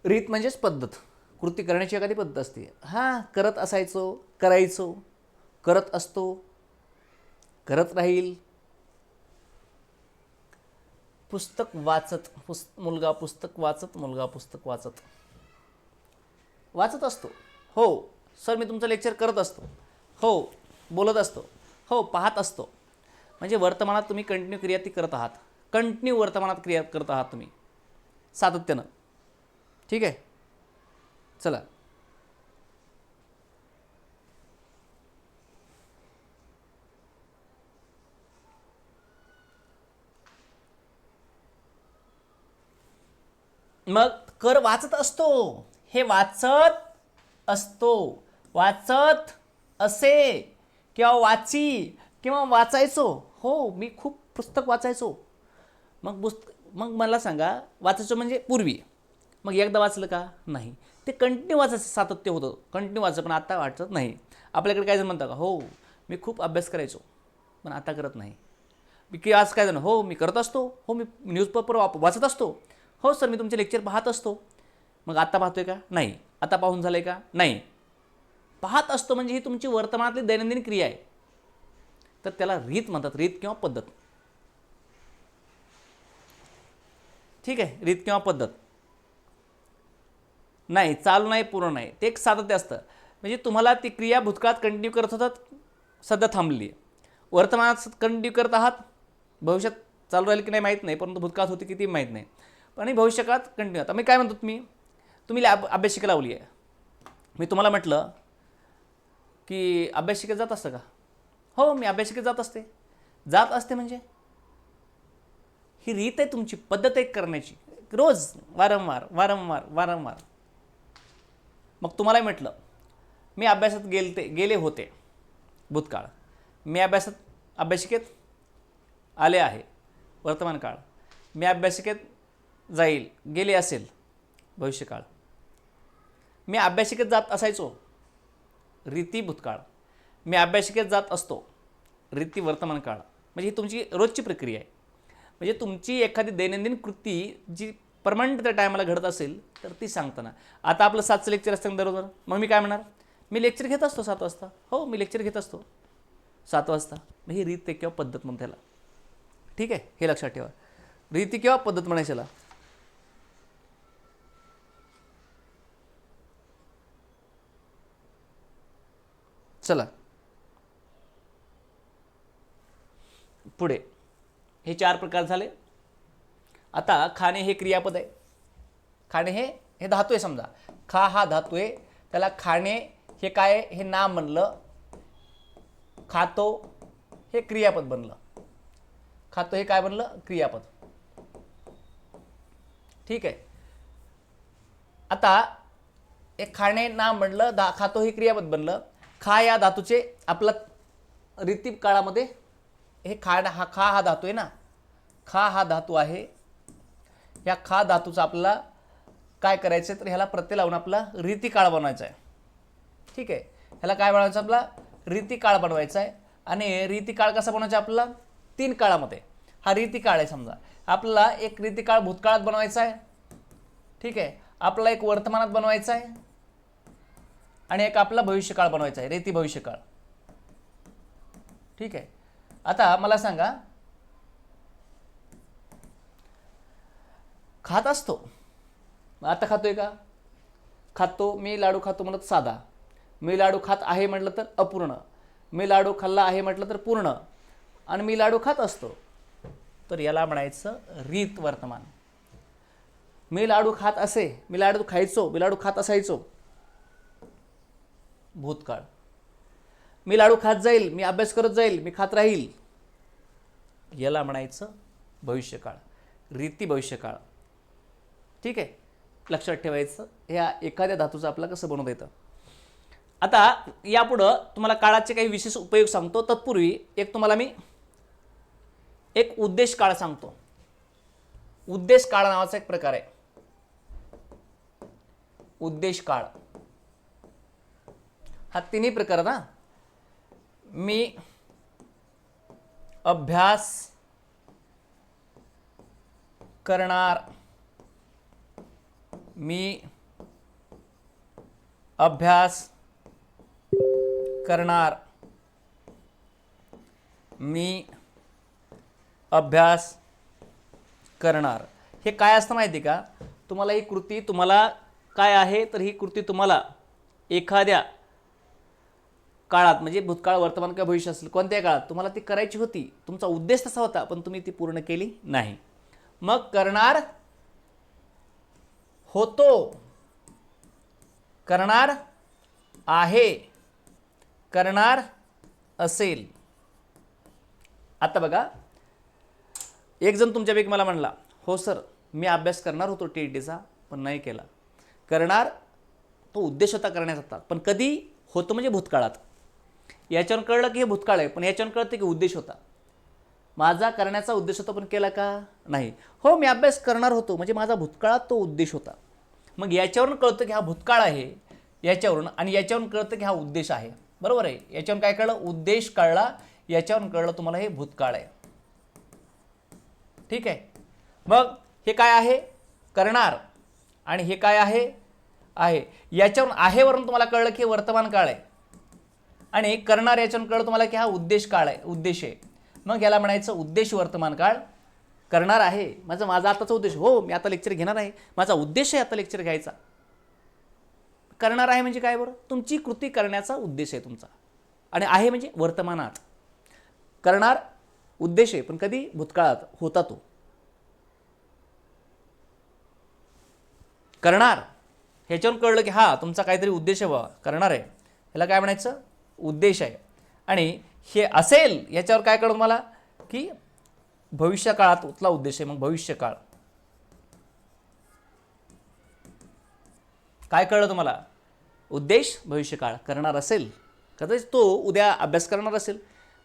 रीत म्हणजेच पद्धत, कृती करण्याची एखादी पद्धत असते. हां, करत असायचो, करायचो, करत असतो, करत राहील. पुस्तक वाचत, मुलगा पुस्तक वाचत, मुलगा पुस्तक वाचत. वाचत असतो. हो सर मी तुमचं लेक्चर करत असतो. हो बोलत असतो. हो पाहत असतो. म्हणजे वर्तमानात तुम्ही कंटिन्यू क्रिया ती करत आहात. कंटिन्यू वर्तमानात क्रिया करत आहात तुम्ही सातत्यानं. ठीक आहे. चला मग कर वाचत असतो, हे वाचत असतो, वाचत असे किंवा वाची किंवा वाचायचो. हो मी खूप पुस्तक वाचायचो. मग मला सांगा, वाचायचो म्हणजे पूर्वी. मग एकदा वाचलं का? नाही. ते कंटिन्यू वाचायचं सातत्य होतं, कंटिन्यू वाचायचं. पण आता वाटत नाही. आपल्याकडे काय जण म्हणतात का हो मी खूप अभ्यास करायचो पण आता करत नाही. की आज काय जण हो मी करत असतो, हो मी न्यूजपेपर वाचत असतो, हो सर मी तुमचे लेक्चर पाहत असतो. मग आता पाहतोय का? नाही. आता पाहून झालंय का? नाही. पाहत असतो म्हणजे ही तुमची वर्तमानातली दैनंदिन क्रिया आहे. तर त्याला रीत म्हणतात, रीत किंवा पद्धत. ठीक आहे, रीत किंवा पद्धत. नाही, चालू नाही, पूर्ण नाही, ते एक सातत्य असतं. म्हणजे तुम्हाला ती क्रिया भूतकाळात कंटिन्यू करत होतात, सध्या थांबली आहे. वर्तमानात कंटिन्यू करत आहात, भविष्यात चालू राहील की नाही माहीत नाही, परंतु भूतकाळात होती किती माहीत नाही, पण आणि भविष्यकाळात कंटिन्यू. आता मी काय म्हणतो, तुम्ही अभ्यासिका लावली आहे, मी तुम्हाला म्हटलं की अभ्यासिकेत जात असतं का? हो, मी अभ्यासिकेत जात असते. म्हणजे ही रीत आहे तुमची, पद्धत आहे करण्याची, रोज वारंवार वारंवार वारंवार. मग तुम्हालाही म्हटलं मी अभ्यासात गेले होते भूतकाळ, मी अभ्यासिकेत आले आहे वर्तमान काळ, मी अभ्यासिकेत गेले असेल भविष्यकाळ, मी अभ्यासिकेत जात असायचो रीती भूतकाळ, मी अभ्यासिकेत जात असतो रीती वर्तमान काळ. म्हणजे ही तुमची रोजची प्रक्रिया आहे. म्हणजे तुमची एखादी दैनंदिन कृती जी परमनंट त्या टायमाला घडत असेल तर ती सांगताना. आता आपलं 7चं लेक्चर असतं बरोबर, मग मी काय म्हणणार, मी लेक्चर घेत असतो 7 वाजता. हो, मी लेक्चर घेत असतो 7 वाजता. मग ही रीत आहे किंवा पद्धत म्हणून त्याला. ठीक आहे, हे लक्षात ठेवा, रीती किंवा पद्धत म्हणायच्याला. चला पुढे, हे 4 प्रकार झाले. आता खाणे हे क्रियापद आहे. खाणे हे धातू आहे. समजा खा हा धातू आहे, त्याला खाणे हे काय आहे, हे नाम बनलं. खातो हे क्रियापद बनलं. खातो हे काय बनलं, क्रियापद. ठीक आहे. आता एक खाणे नाम बनलं, खातो हे क्रियापद बनलं. खा या धातूचे आपला रीती काळामध्ये हे खा हा धातू आहे ना, खा हा धातू आहे. या खा धातूचा आपल्याला काय करायचं तर ह्याला प्रत्यय लावून आपला रीतिकाळ बनवायचा आहे. ठीक आहे, ह्याला काय बनवायचं, आपला रीतिकाळ बनवायचा आहे. आणि रीतिकाळ कसा बनवायचा आपल्याला, 3 काळामध्ये. हा रीतिकाळ आहे. समजा आपल्याला एक रीतिकाळ भूतकाळात बनवायचा आहे. ठीक आहे, आपल्याला एक वर्तमानात बनवायचा आहे आणि एक आपला भविष्यकाळ बनवायचा आहे, रीती भविष्यकाळ. ठीक आहे. आता मला सांगा, खात असतो, आता खातोय का, खातो. मी लाडू खातो म्हणत साधा, मी लाडू खात आहे म्हटलं तर अपूर्ण, मी लाडू खाल्ला आहे म्हटलं तर पूर्ण, आणि मी लाडू खात असतो तर याला म्हणायचं रीत वर्तमान. मी लाडू खात असे, मी लाडू खायचो, मी लाडू खात असायचो भूतकाळ. मी लाडू खात जाईल, मी अभ्यास करत जाईल, मी खात राहील, याला म्हणायचं भविष्यकाळ, रीती भविष्यकाळ. ठीक आहे, लक्षात ठेवायचं. ह्या एखाद्या धातूचं आपल्याला कसं बनवता येतं. आता यापुढं तुम्हाला काळाचे काही विशेष उपयोग सांगतो. तत्पूर्वी एक तुम्हाला मी एक उद्देश काळ सांगतो. उद्देश काळ नावाचा एक प्रकार आहे. उद्देश काळ हा 3ही प्रकार ना. मी अभ्यास करणार, मी अभ्यास करणार, मी अभ्यास करणार. हे काय असतं माहिती का तुम्हाला, ही कृती तुम्हाला काय आहे तर ही कृती तुम्हाला एखाद्या काळात, म्हणजे भूतकाळ वर्तमान किंवा भविष्य असेल, कोणत्याही काळात तुम्हाला ती करायची होती, तुमचा उद्देश तसा होता, पण तुम्ही ती पूर्ण केली नाही. मग करणार होतो, करणार आहे, करणार असेल. आता बघा, एक जण तुमच्यापैकी मला म्हणला, हो सर मी अभ्यास करणार होतो टीईटीचा पण नाही केला. करणार तो उद्देश होता करण्याचा, पण कधी होतं म्हणजे भूतकाळात. याच्यावर कळलं की हे भूतकाळ आहे, पण याच्यावर कळतं की उद्देश होता. माझा करण्याचा उद्देश होता पण केला का नाही. हो, मी अभ्यास करणार होतो म्हणजे माझा भूतकाळात तो उद्देश होता. मग याच्यावरून कळतं की हा भूतकाळ आहे याच्यावरून, आणि याच्यावरून कळतं की हा उद्देश आहे. बरोबर आहे. याच्यावरून काय कळलं, उद्देश कळला, याच्यावरून कळलं तुम्हाला हे भूतकाळ आहे. ठीक आहे. मग हे काय आहे, करणार, आणि हे काय आहे, याच्यावरून आहेवरून तुम्हाला कळलं की वर्तमान काळ आहे, आणि करणार याच्यावरून कळलं तुम्हाला की हा उद्देश काळ आहे, उद्देश आहे. मग याला म्हणायचं उद्देश वर्तमान काळ. करणार आहे माझा आताचा उद्देश, हो मी आता लेक्चर घेणार आहे, माझा उद्देश आहे आता लेक्चर घ्यायचा. करणार आहे म्हणजे काय बरं, तुमची कृती करण्याचा उद्देश आहे तुमचा, आणि आहे म्हणजे वर्तमानात करणार उद्देश आहे, पण कधी भूतकाळात होता तो करणार. ह्याच्यावरून कळलं की हा तुमचा काहीतरी उद्देश आहे बाबा, करणार आहे, ह्याला काय म्हणायचं, उद्देश आहे. आणि हे असेल याच्यावर काय कळलं मला की भविष्यकाळात उतला उद्देश आहे. मग भविष्यकाळ काय कळलं तुम्हाला, उद्देश भविष्यकाळ करणार असेल, कदाचित तो उद्या अभ्यास करणार असेल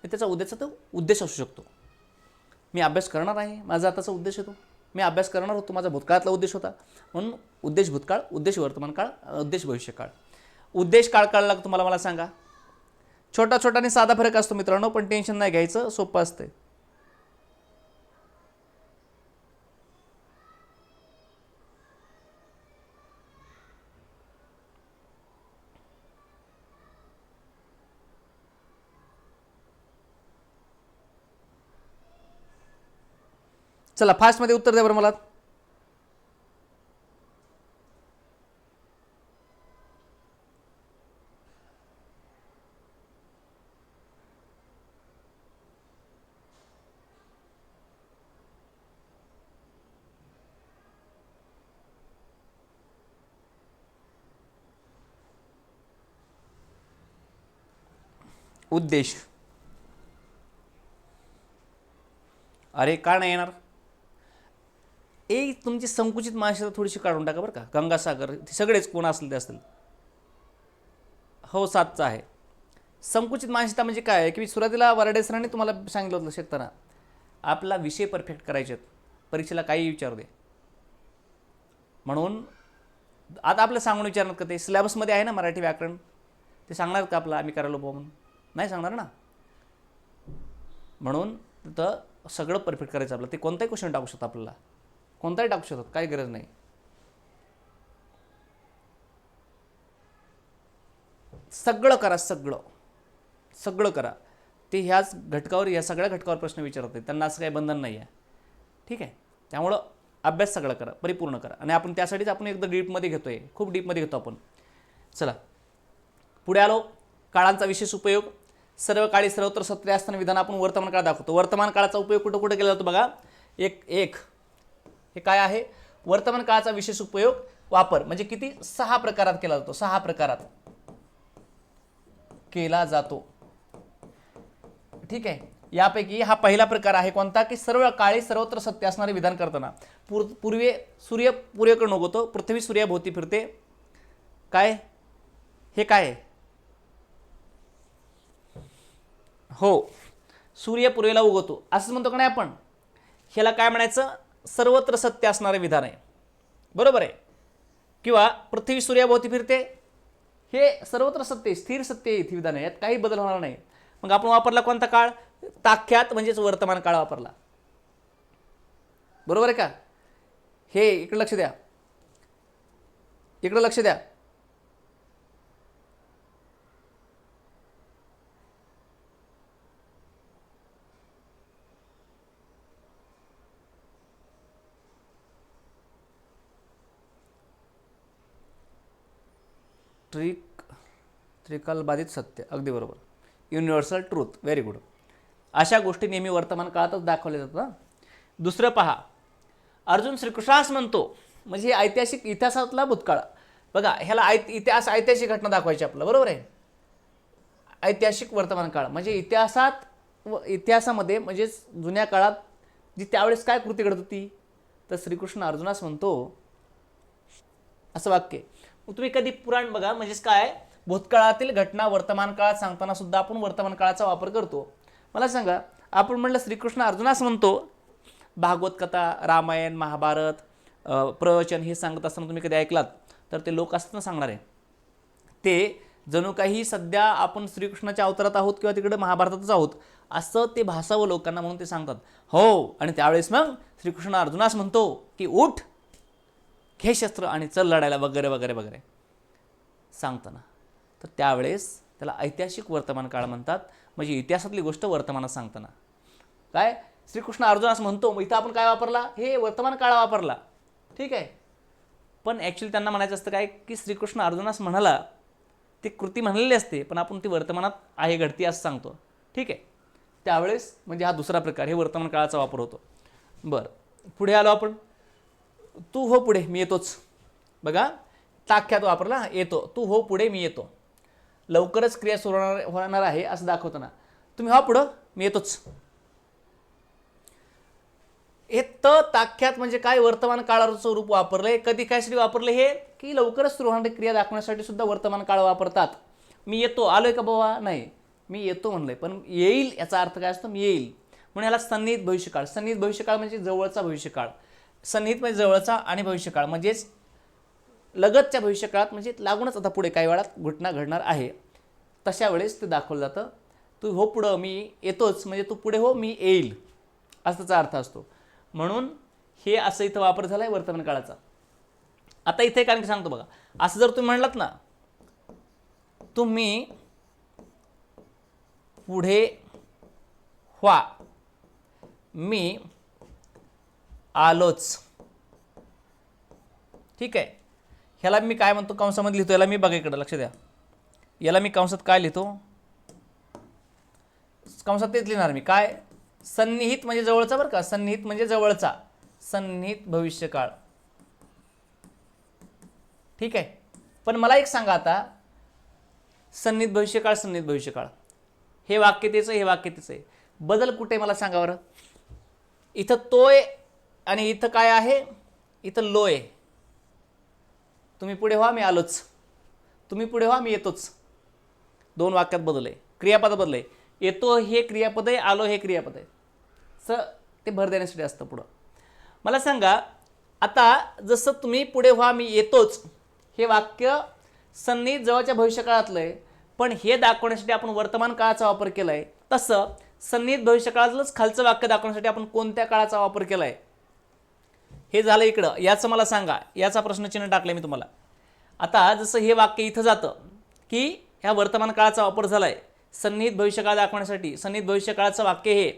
तर त्याचा उद्याचा तो उद्देश असू शकतो. मी अभ्यास करणार आहे, माझा आताचा उद्देश येतो, मी अभ्यास करणार होतो, माझा भूतकाळातला उद्देश होता, म्हणून उद्देश भूतकाळ, उद्देश वर्तमान काळ, उद्देश भविष्यकाळ. उद्देश काळ कळला तुम्हाला, मला सांगा. छोटा छोटा आणि साधा फरक असतो मित्रांनो, पण टेन्शन नाही घ्यायचं, सोपं असते. चला फास्टमध्ये उत्तर द्या बरं मला. उद्देश. अरे का नाही येणार, तुमची संकुचित मानसिकता थोडीशी काढून टाका बरं का. गंगासागर सगळेच कोण असेल ते असतील, हो 7चा आहे. संकुचित मानसिकता म्हणजे काय आहे की सुरुवातीला वराडे सरांनी तुम्हाला सांगितलं होतं शिकताना, आपला विषय परफेक्ट करायचे आहेत, परीक्षेला काही विचारू दे. म्हणून आता आपलं सांगून विचारणार का, ते सिलेबसमध्ये आहे ना मराठी व्याकरण, ते सांगणार का आपलं आम्ही करायला म्हणून, नाही सांगणार ना. म्हणून तिथं सगळं परफेक्ट करायचं आपलं, ते कोणताही क्वेश्चन टाकू शकतो आपल्याला, कोणताही टाकू शकतात, काही गरज नाही. सगळं करा, सगळं करा. ते ह्याच घटकावर, या सगळ्या घटकावर प्रश्न विचारत आहेत, त्यांना असं काही बंधन नाही आहे. ठीक आहे, त्यामुळं अभ्यास सगळं करा, परिपूर्ण करा. आणि आपण त्यासाठीच आपण एकदा डीपमध्ये घेतोय, खूप डीपमध्ये घेतो आपण. चला पुढे आलो. काळांचा विशेष उपयोग. सर्व काळी सर्वत्र सत्य असताना विधान आपण वर्तमान काळ दाखवतो. वर्तमान काळाचा उपयोग कुठं कुठं केला जातो बघा. एक हे काय आहे, वर्तमान काळाचा विशेष उपयोग वापर म्हणजे किती, 6 प्रकारात केला जातो. 6 प्रकारात केला जातो. ठीक आहे, यापैकी हा पहिला प्रकार आहे कोणता, की सर्व काळी सर्वत्र सत्य असणारे विधान करताना. पूर्वी सूर्य पूर्वेकडून उगवतो, पृथ्वी सूर्याभोवती फिरते. काय हे काय आहे, हो सूर्य पूर्वेला उगवतो असं म्हणतो का नाही आपण, ह्याला काय म्हणायचं, सर्वत्र सत्य असणारे विधान आहे. बरोबर आहे. किंवा पृथ्वी सूर्याभोवती फिरते, हे सर्वत्र सत्य, स्थिर सत्य इथे विधान आहे, यात काही बदल होणार नाही. मग आपण वापरला कोणता काळ, ताख्यात म्हणजेच वर्तमान काळ वापरला. बरोबर आहे का. हे इकडे लक्ष द्या, इकडे लक्ष द्या. त्रिकालबाधित सत्य, अगदी बरोबर. Universal truth, very good. अशा गोष्टी नेहमी वर्तमान काळातच दाखवल्या जातात. दुसरं पहा, अर्जुन श्रीकृष्णास म्हणतो, म्हणजे ऐतिहासिक इतिहासातला भूतकाळ बघा. ह्याला ऐतिहासिक घटना दाखवायची आपलं, बरोबर आहे. ऐतिहासिक वर्तमान काळ म्हणजे इतिहासामध्ये म्हणजेच जुन्या काळात जी त्यावेळेस काय कृती घडत होती, तर श्रीकृष्ण अर्जुनास म्हणतो असं वाक्य. मग तुम्ही कधी पुराण बघा, म्हणजेच काय, भूतकाळातील घटना वर्तमान काळात सांगताना सुद्धा आपण वर्तमान काळाचा वापर करतो. मला सांगा, आपण म्हटलं श्रीकृष्ण अर्जुनास म्हणतो, भागवत कथा, रामायण, महाभारत, प्रवचन हे सांगत असताना तुम्ही कधी ऐकलात तर ते लोक असताना सांगणार आहे, ते जणू काही सध्या आपण श्रीकृष्णाच्या अवतारात आहोत किंवा तिकडे महाभारतातच आहोत असं ते भासावं लोकांना, म्हणून ते सांगतात. हो, आणि त्यावेळेस मग श्रीकृष्ण अर्जुनास म्हणतो की उठ, घे शस्त्र आणि चल लढायला, वगैरे वगैरे वगैरे सांगताना. तर त्यावेळेस त्याला ऐतिहासिक वर्तमान काळ म्हणतात. म्हणजे इतिहासातली गोष्ट वर्तमानात सांगताना काय श्रीकृष्ण अर्जुनास म्हणतो, मग इथं आपण काय वापरला, हे वर्तमान काळ वापरला. ठीक आहे, पण ॲक्च्युली त्यांना म्हणायचं असतं काय की श्रीकृष्ण अर्जुनास म्हणाला ती कृती म्हणलेली असते, पण आपण ती वर्तमानात आहे घडती असं सांगतो. ठीक आहे, त्यावेळेस म्हणजे हा दुसरा प्रकार, हे वर्तमान काळाचा वापर होतो. बरं, पुढे आलो आपण. तू हो पुढे मी येतोच. बघा, ताख्यात वापरला येतो. तू हो पुढे मी येतो. लवकरच क्रिया सुरू होणार आहे असं दाखवताना तुम्ही हा पुढं मी येतोच. हे ताख्यात म्हणजे काय, वर्तमान काळाचं रूप वापरलंय. कधी कायसाठी वापरलं हे, की लवकरच सुरू होणारी क्रिया दाखवण्यासाठी सुद्धा वर्तमान काळ वापरतात. मी येतो, आलोय का बाबा, नाही, मी येतो म्हणलंय, पण येईल याचा अर्थ काय असतो, मी येईल. म्हणून याला सन्निहित भविष्यकाळ. सन्निहित भविष्यकाळ म्हणजे जवळचा भविष्यकाळ. सन्निहित म्हणजे जवळचा, आणि भविष्यकाळ म्हणजेच लगतच्या भविष्यकाळात, म्हणजे लागूनच आता पुढे काही वेळात घटना घडणार आहे, तशा वेळेस ते दाखवलं जातं. तू हो पुढं मी येतोच, म्हणजे तू पुढे हो मी येईल असा त्याचा अर्थ असतो. म्हणून हे असं इथं वापर झाला आहे वर्तमान काळाचा. आता इथे कारण की सांगतो बघा, असं जर तुम्ही म्हणलात ना, तुम्ही पुढे व्हा मी आलोच. ठीक आहे, ह्याला मी काय म्हणतो, कंसामध्ये लिहितो. याला मी बघा इकडं लक्ष द्या, याला मी कंसात काय लिहितो, कंसात तेच लिहिणार मी काय, सन्निहित म्हणजे जवळचा, बरं का, सन्निहित म्हणजे जवळचा, सन्निहित भविष्यकाळ. ठीक आहे, पण मला एक सांगा आता, सन्निहित भविष्यकाळ, सन्निहित भविष्यकाळ हे वाक्य तेच आहे, हे वाक्य तेच आहे, बदल कुठे मला सांगा बरं. इथं तोय आणि इथं काय आहे, इथं लोय. तुम्ही पुढे व्हा मी आलोच, तुम्ही पुढे व्हा मी येतोच. दोन वाक्यात बदल आहे, क्रियापद बदल आहे. येतो हे क्रियापद आहे, आलो हे क्रियापद आहे. ते भर देण्यासाठी असतं पुढं. मला सांगा आता, जसं तुम्ही पुढे व्हा मी येतोच हे वाक्य सन्निहित जवळच्या भविष्यकाळातलं आहे, पण हे दाखवण्यासाठी आपण वर्तमान काळाचा वापर केला आहे. तसं सन्निहित भविष्यकाळातलंच खालचं वाक्य दाखवण्यासाठी आपण कोणत्या काळाचा वापर केला आहे हे झालं इकडं. याचं मला सांगा, याचा प्रश्नचिन्ह टाकलं मी तुम्हाला. आता जसं हे वाक्य इथं जातं की ह्या वर्तमान काळाचा वापर झाला आहे सन्निहित भविष्यकाळ दाखवण्यासाठी. सन्निहित भविष्यकाळाचं वाक्य हे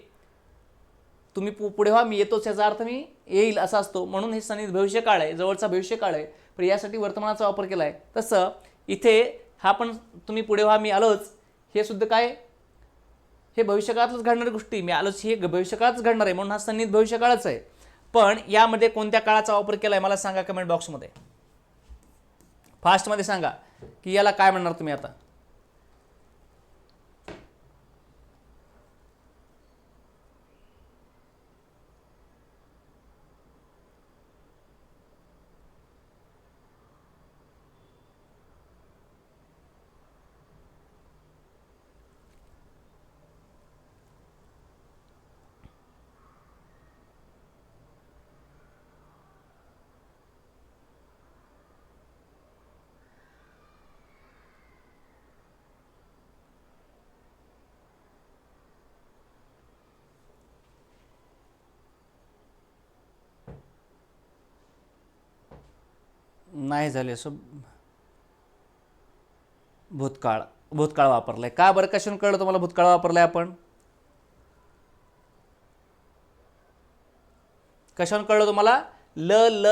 तुम्ही पुढे व्हा मी येतोच, याचा अर्थ मी येईल असा असतो, म्हणून हे सन्निहित भविष्यकाळ आहे, जवळचा भविष्यकाळ आहे, पण यासाठी वर्तमानाचा वापर केला आहे. तसं इथे हा पण तुम्ही पुढे व्हा मी आलोच हे सुद्धा काय, हे भविष्यकाळातच घडणारी गोष्टी, मी आलोच हे भविष्यकाळातच घडणार आहे, म्हणून हा सन्निहित भविष्यकाळच आहे. पण यामध्ये कोणत्या काळाचा वापर केला आहे मला सांगा कमेंट बॉक्समध्ये, फास्टमध्ये सांगा की याला काय म्हणणार तुम्ही आता. नाही झाले असं, भूतकाळ, भूतकाळ वापरलाय का बरं, कशाने कळलं तुम्हाला भूतकाळ वापरलाय आपण, कशाने कळलं तुम्हाला, ल ल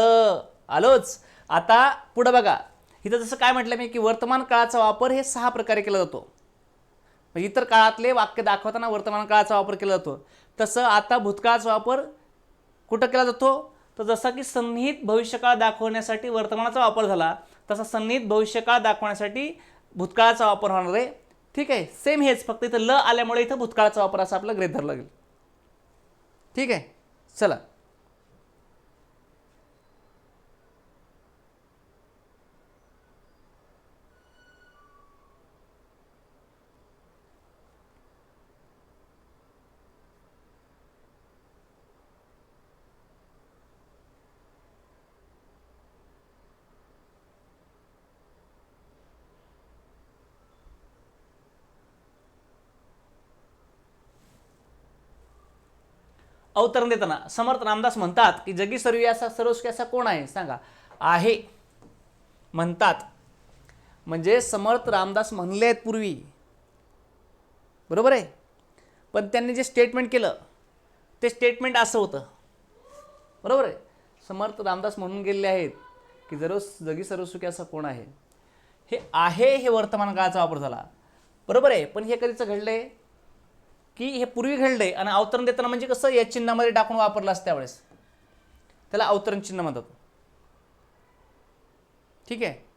आलोच. आता पुढं बघा, इथं जसं काय म्हटलं मी की वर्तमान काळाचा वापर हे 6 प्रकारे केला जातो. इतर काळातले वाक्य दाखवताना वर्तमान काळाचा वापर केला जातो, तसं आता भूतकाळाचा वापर कुठं केला जातो, तर जसा की सन्निहित भविष्यकाळ दाखवण्यासाठी वर्तमानाचा वापर झाला, तसा सन्निहित भविष्यकाळ दाखवण्यासाठी भूतकाळाचा वापर होणार आहे. ठीक आहे, सेम हेच, फक्त इथं ल आल्यामुळे इथं भूतकाळाचा वापर असा आपला गृहीत धरला लागेल. ठीक आहे, चला. अवतरण देताना समर्थ रामदास म्हणतात की जगी सर्वी असा सर्वस्वी असा कोण आहे सांगा, आहे म्हणतात. म्हणजे समर्थ रामदास म्हणले आहेत पूर्वी, बरोबर आहे, पण त्यांनी जे स्टेटमेंट केलं ते स्टेटमेंट असं होतं, बरोबर आहे. समर्थ रामदास म्हणून गेलेले आहेत की जगी सर्वसुखी असा कोण आहे. हे आहे हे वर्तमान काळाचा वापर झाला, बरोबर आहे. पण हे कधीचं घडलंय की हे पूर्वी घडलंय आणि अवतरण देताना म्हणजे कसं या चिन्हामध्ये टाकून वापरलं असतं त्यावेळेस, त्याला अवतरण चिन्ह म्हणतात. ठीक आहे.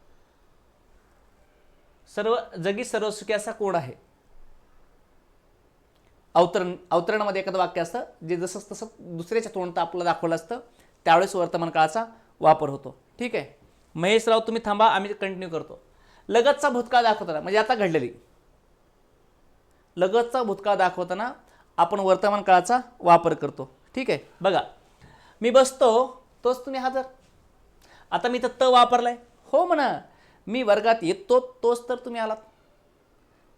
जगी सर्वसुखी असा कोण आहे. अवतरणामध्ये एखादं वाक्य असतं जे जसं तसं दुसऱ्याच्या तोंडात आपल्याला दाखवलं असतं, त्यावेळेस वर्तमान काळाचा वापर होतो. ठीक आहे. महेशराव तुम्ही थांबा, आम्ही कंटिन्यू करतो. लगतचा भूतकाळ दाखवताना म्हणजे आता घडलेली लगतचा भूतकाळ दाखवताना आपण वर्तमान काळाचा वापर करतो. ठीक आहे. बघा, मी बसतो तोच तुम्ही हजर. आता मी तर त वापरलाय, हो म्हणा. मी वर्गात येतो तोच तर तुम्ही आलात,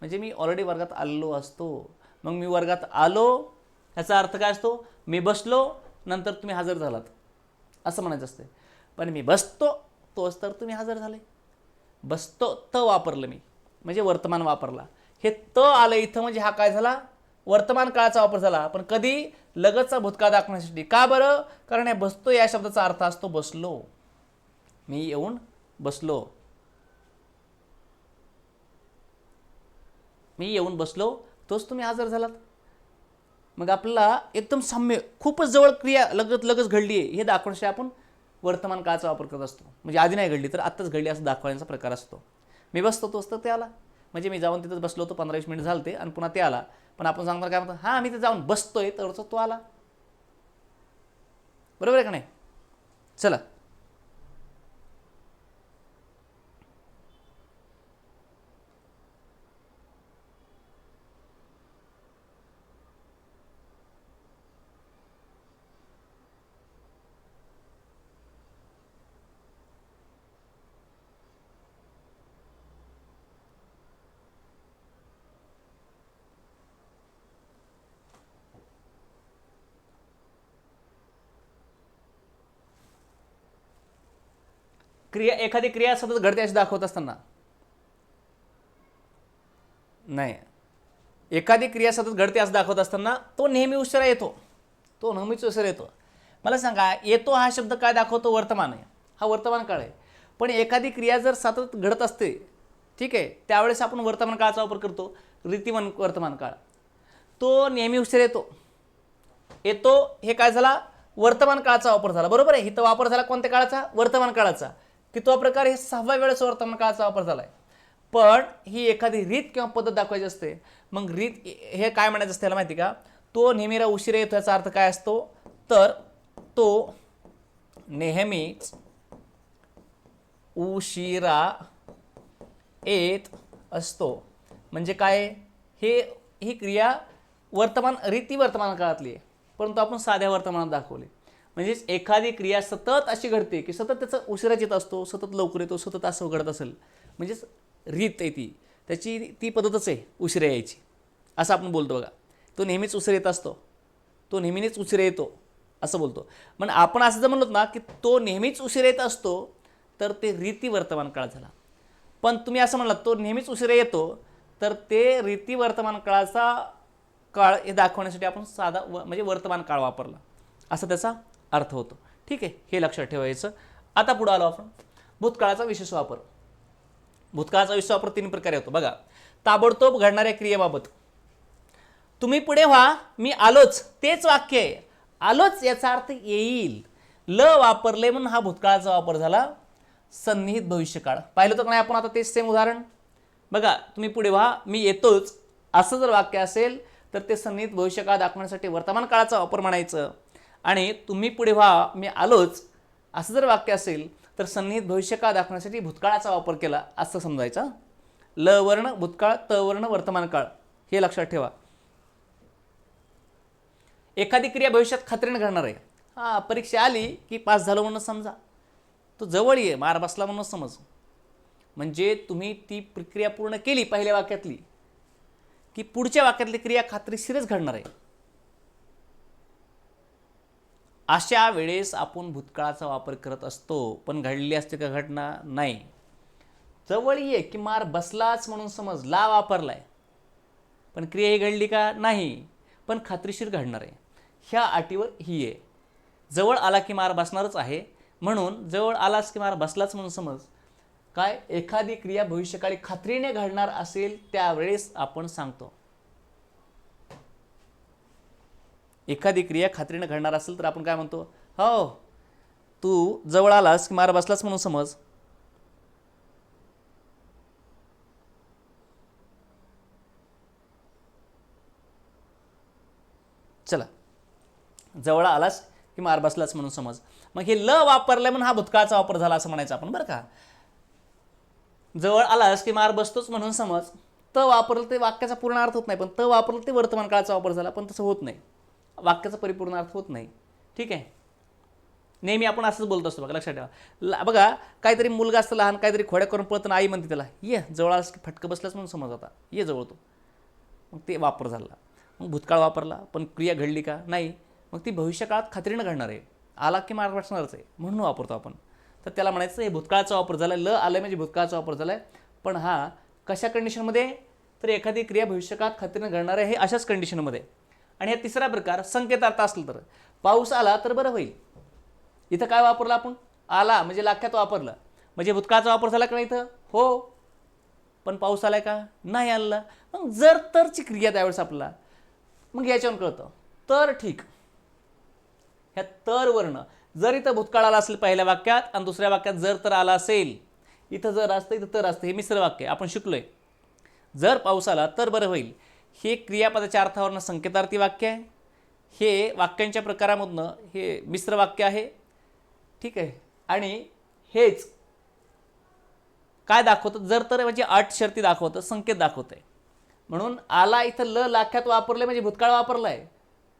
म्हणजे मी ऑलरेडी वर्गात आलेलो असतो. मग मी वर्गात आलो याचा अर्थ काय असतो, मी बसलो नंतर तुम्ही हजर झालात असं म्हणायचं असते. पण मी बसतो तोच तर तुम्ही हजर झाले. बसतो त वापरलं मी म्हणजे वर्तमान वापरला. हे त आलं इथं म्हणजे हा काय झाला, वर्तमान काळाचा वापर झाला. पण कधी, लगतचा भूतकाळ दाखवण्यासाठी. का बरं, कारण या बसतो या शब्दाचा अर्थ असतो बसलो. मी येऊन बसलो, मी येऊन बसलो तोच तुम्ही हजर झालात. मग आपल्याला एकदम साम्य, खूपच जवळ क्रिया लगच घडली आहे हे दाखवण्यासाठी आपण वर्तमान काळाचा वापर करत असतो. म्हणजे आधी नाही घडली तर आत्ताच घडली असं दाखवण्याचा प्रकार असतो. मी बसतो तोच तर ते आला, म्हणजे मी जाऊन तिथं बसलो होतो, 15-20 मिनिट झाले ते आणि पुन्हा ते आला. पण आपण सांगणार काय म्हणतो, हां मी तिथे जाऊन बसतोय तर तो आला. बरोबर आहे का नाही. चला, एखादी क्रिया सतत घडते अशी दाखवत असताना नाही, एखादी क्रिया सतत घडते असं दाखवत असताना तो नेहमी उशिरा येतो, तो नेहमीच उशिरा येतो. मला सांगा, येतो हा शब्द काय दाखवतो, वर्तमान आहे, हा वर्तमान काळ आहे. पण एखादी क्रिया जर सतत घडत असते, ठीक आहे, त्यावेळेस आपण वर्तमान काळाचा वापर करतो, रीतिमान वर्तमान काळ. तो नेहमी उशिरा येतो, येतो हे काय झाला, वर्तमान काळाचा वापर झाला. बरोबर आहे. इथं वापर झाला कोणत्या काळाचा, वर्तमान काळाचा. की तो प्रकार हे 6व्या वेळेस वर्तमान काळाचा वापर झालाय. पण ही एखादी रीत किंवा पद्धत दाखवायची असते. मग रीत हे काय म्हणायचं असते त्याला माहिती का, तो नेहमीला उशिरा येतो याचा अर्थ काय असतो, तर तो नेहमीच उशिरा येत असतो. म्हणजे काय, ही क्रिया रीती वर्तमान काळातली आहे, परंतु आपण साध्या वर्तमानात दाखवली. म्हणजेच एखादी क्रिया सतत अशी घडते की सतत त्याचा उशिराच येत असतो, सतत लवकर येतो, सतत असं घडत असेल, म्हणजेच रीत आहे ती, त्याची ती पद्धतच आहे उशिरा यायची, असं आपण बोलतो. बघा, तो नेहमीच उशिरा येत असतो, तो नेहमीच उशिरा येतो असं बोलतो. पण आपण असं जर म्हणलो ना की तो नेहमीच उशिरा येत असतो, तर ते रीती वर्तमान काळ झाला. पण तुम्ही असं म्हणलात तो नेहमीच उशिरा येतो, तर ते रीती वर्तमान काळाचा काळ हे दाखवण्यासाठी आपण साधा म्हणजे वर्तमान काळ वापरला असा त्याचा अर्थ होतो. ठीक आहे, हे लक्षात ठेवायचं. आता पुढे आलो आपण, भूतकाळाचा विशेष वापर. भूतकाळाचा विशेष वापर 3 प्रकारे होतो. बघा, ताबडतोब घडणाऱ्या क्रियेबाबत. तुम्ही पुढे व्हा, मी आलोच, तेच वाक्य आहे. आलोच याचा अर्थ येईल, ल वापरले म्हणून हा भूतकाळाचा वापर झाला. सन्निहित भविष्यकाळ पाहिलं तर नाही आपण आता, तेच सेम उदाहरण. बघा, तुम्ही पुढे व्हा, मी येतोच असं जर वाक्य असेल तर ते सन्निहित भविष्यकाळ दाखवण्यासाठी वर्तमान काळाचा वापर म्हणायचं. आणि तुम्ही पुढे व्हा, मी आलोच असं जर वाक्य असेल तर सन्निहित भविष्यकाळ दाखवण्यासाठी भूतकाळाचा वापर केला असं समजायचा. ल वर्ण भूतकाळ, त वर्ण वर्तमान काळ, हे लक्षात ठेवा. एखादी क्रिया भविष्यात खात्रीने घडणार आहे. हां, परीक्षा आली की पास झालो म्हणून समजा, तो जवळ ये, मार बसला म्हणून समज. म्हणजे तुम्ही ती प्रक्रिया पूर्ण केली पहिल्या वाक्यातली की पुढच्या वाक्यातली क्रिया खात्रीशीरच घडणार आहे. अशा वेळेस आपण भूतकाळाचा वापर करत असतो. पण घडली असते का घटना, नाही. जवळ ये की मार बसलाच म्हणून समज, ला वापरलाय, पण क्रिया ही घडली का, नाही, पण खात्रीशीर घडणार आहे. ह्या अटीवर ही आहे. जवळ आला की मार बसणारच आहे, म्हणून जवळ आलास की मार बसलाच म्हणून समज. काय एखादी क्रिया भविष्यकाळी खात्रीने घडणार असेल त्यावेळेस आपण सांगतो. एखादी क्रिया खात्रीने घडणार असेल तर आपण काय म्हणतो, हो तू जवळ आलास की मार बसलाच म्हणून समज. चला, जवळ आलास की मार बसलाच म्हणून समज. मग हे ल वापरलंय म्हणून हा भूतकाळाचा वापर झाला असं म्हणायचं आपण, बरं का. जवळ आलास की मार बसतोच म्हणून समज, त वापरलं ते वाक्याचा पूर्ण अर्थ होत नाही, पण त वापरलं ते वर्तमान काळाचा वापर झाला, पण तसं होत नाही, वाक्याचा परिपूर्ण अर्थ होत नाही. ठीक आहे, नेहमी आपण असंच बोलत असतो बघा, लक्षात ठेवा. बघा काहीतरी मुलगा असतं लहान, काहीतरी खोड्या करून पळताना आई म्हणते त्याला ये जवळ आलास की फटकं बसलाच म्हणून समज, आता ये जवळ तो. मग ते वापर झाला. मग भूतकाळ वापरला, पण क्रिया घडली का नाही, मग ती भविष्यकाळात खात्रीनं घडणार आहे, आला की मार्ग बसणारच आहे म्हणून वापरतो आपण. तर त्याला म्हणायचं हे भूतकाळाचा वापर झाला, ल आलं म्हणजे भूतकाळाचा वापर झाला आहे. पण हा कशा कंडिशनमध्ये, तर एखादी क्रिया भविष्यकाळात खात्रीनं घडणार आहे हे अशाच कंडिशनमध्ये. आणि हा तिसरा प्रकार संकेतार्थ असलं तर, पाऊस आला तर बरं होईल. इथं काय वापरलं आपण, आला म्हणजे लाख्यात वापरलं, म्हणजे भूतकाळाचा वापर झाला का नाही इथं, हो. पण पाऊस आलाय का, नाही आला. मग जर तरची क्रिया त्यावेळेस आपल्याला, मग याच्यावरून कळतं तर ठीक. ह्या तर वर्ण जर इथं भूतकाळ आला असेल पहिल्या वाक्यात आणि दुसऱ्या वाक्यात जर तर आला असेल, इथं जर असतं इथं तर असतं, हे मिश्र वाक्य आपण शिकलोय. जर पाऊस आला तर बरं होईल हे क्रियापदाच्या अर्थावरनं संकेतार्थी वाक्य आहे, हे वाक्यांच्या प्रकारामधनं हे मिश्र वाक्य आहे. ठीक आहे, आणि हेच काय दाखवतं, जर तर म्हणजे अट शर्ती दाखवतं, संकेत दाखवत आहे. म्हणून आला इथं ल लाख्यात वापरले म्हणजे भूतकाळ वापरलाय,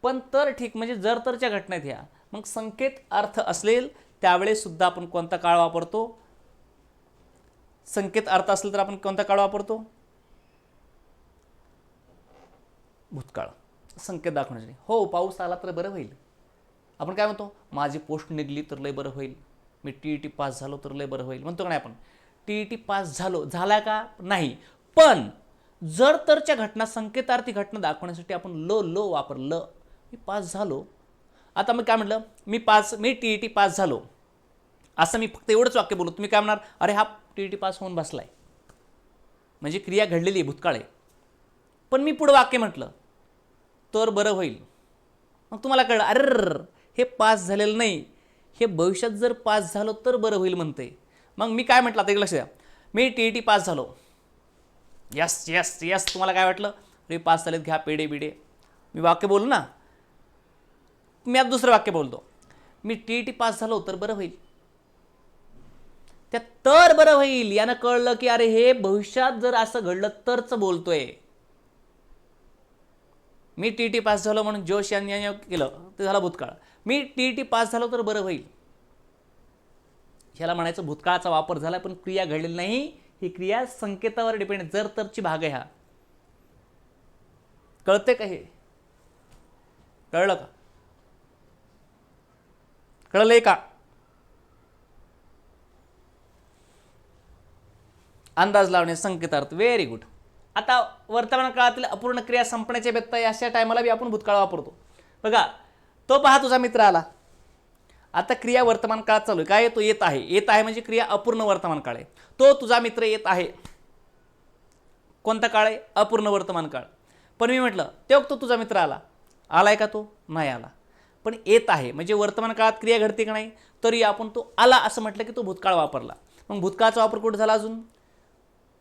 पण तर ठीक म्हणजे जर तरच्या घटनेत ह्या. मग संकेत अर्थ असेल त्यावेळेस सुद्धा आपण कोणता काळ वापरतो, संकेत अर्थ असेल तर आपण कोणता काळ वापरतो, भूतकाळ, संकेत दाखवण्यासाठी. हो पाऊस आला तर बरं होईल, आपण काय म्हणतो, माझी पोस्ट निघली तर लय बरं होईल, मी TET पास झालो तर लय बरं होईल म्हणतो का नाही आपण. TET पास झाला का नाही, पण जर तरच्या घटना संकेतार्थी घटना दाखवण्यासाठी आपण लो वापरलं. मी पास झालो, आता मी काय म्हटलं, मी TET पास झालो, असं मी फक्त एवढंच वाक्य बोलतो. तुम्ही काय म्हणणार, अरे हा TET पास होऊन बसलाय, म्हणजे क्रिया घडलेली आहे, भूतकाळ आहे. पण मी पुढं वाक्य म्हटलं तर बरं होईल, मग तुम्हाला कळलं अरे हे पास झालेलं नाही, हे भविष्यात जर पास झालो तर बरं होईल म्हणते. मग मी काय म्हटलं आता एक लक्ष द्या, मी TET पास झालो, यस यस यस. तुम्हाला काय वाटलं, अरे पास झालेत घ्या पेढे बिडे, मी वाक्य बोलू ना. मी आता दुसरं वाक्य बोलतो, मी TET पास झालो तर बरं होईल. त्या तर बरं होईल यानं कळलं की अरे हे भविष्यात जर असं घडलं तरच बोलतोय. मी TET पास झालो म्हणून जोश यांनी केलं ते झालं भूतकाळ, मी TET पास झालो तर बरं होईल, ह्याला म्हणायचं भूतकाळाचा वापर झाला, पण क्रिया घडलेली नाही, ही क्रिया संकेतावर डिपेंड, जर तरची भाग आहे हा. कळते का, हे कळलं का, कळलंय का. अंदाज लावणे संकेतार्थ, व्हेरी गुड. आता वर्तमान काळातील अपूर्ण क्रिया संपण्याच्या व्यत्यय अशा टायमाला बी आपण भूतकाळ वापरतो. बघा तो पहा तुझा मित्र आला, आता क्रिया वर्तमान काळात चालू आहे, काय तो येत आहे, येत आहे म्हणजे क्रिया अपूर्ण वर्तमान काळ आहे. तो तुझा मित्र येत आहे, कोणता काळ आहे, अपूर्ण वर्तमान काळ. पण मी म्हटलं तेव्हा तो तुझा मित्र आला, आलाय का, तो नाही आला, पण येत आहे म्हणजे वर्तमान काळात क्रिया घडते का नाही, तरी आपण तो आला असं म्हटलं की तो भूतकाळ वापरला. मग भूतकाळाचा वापर कुठे झाला, अजून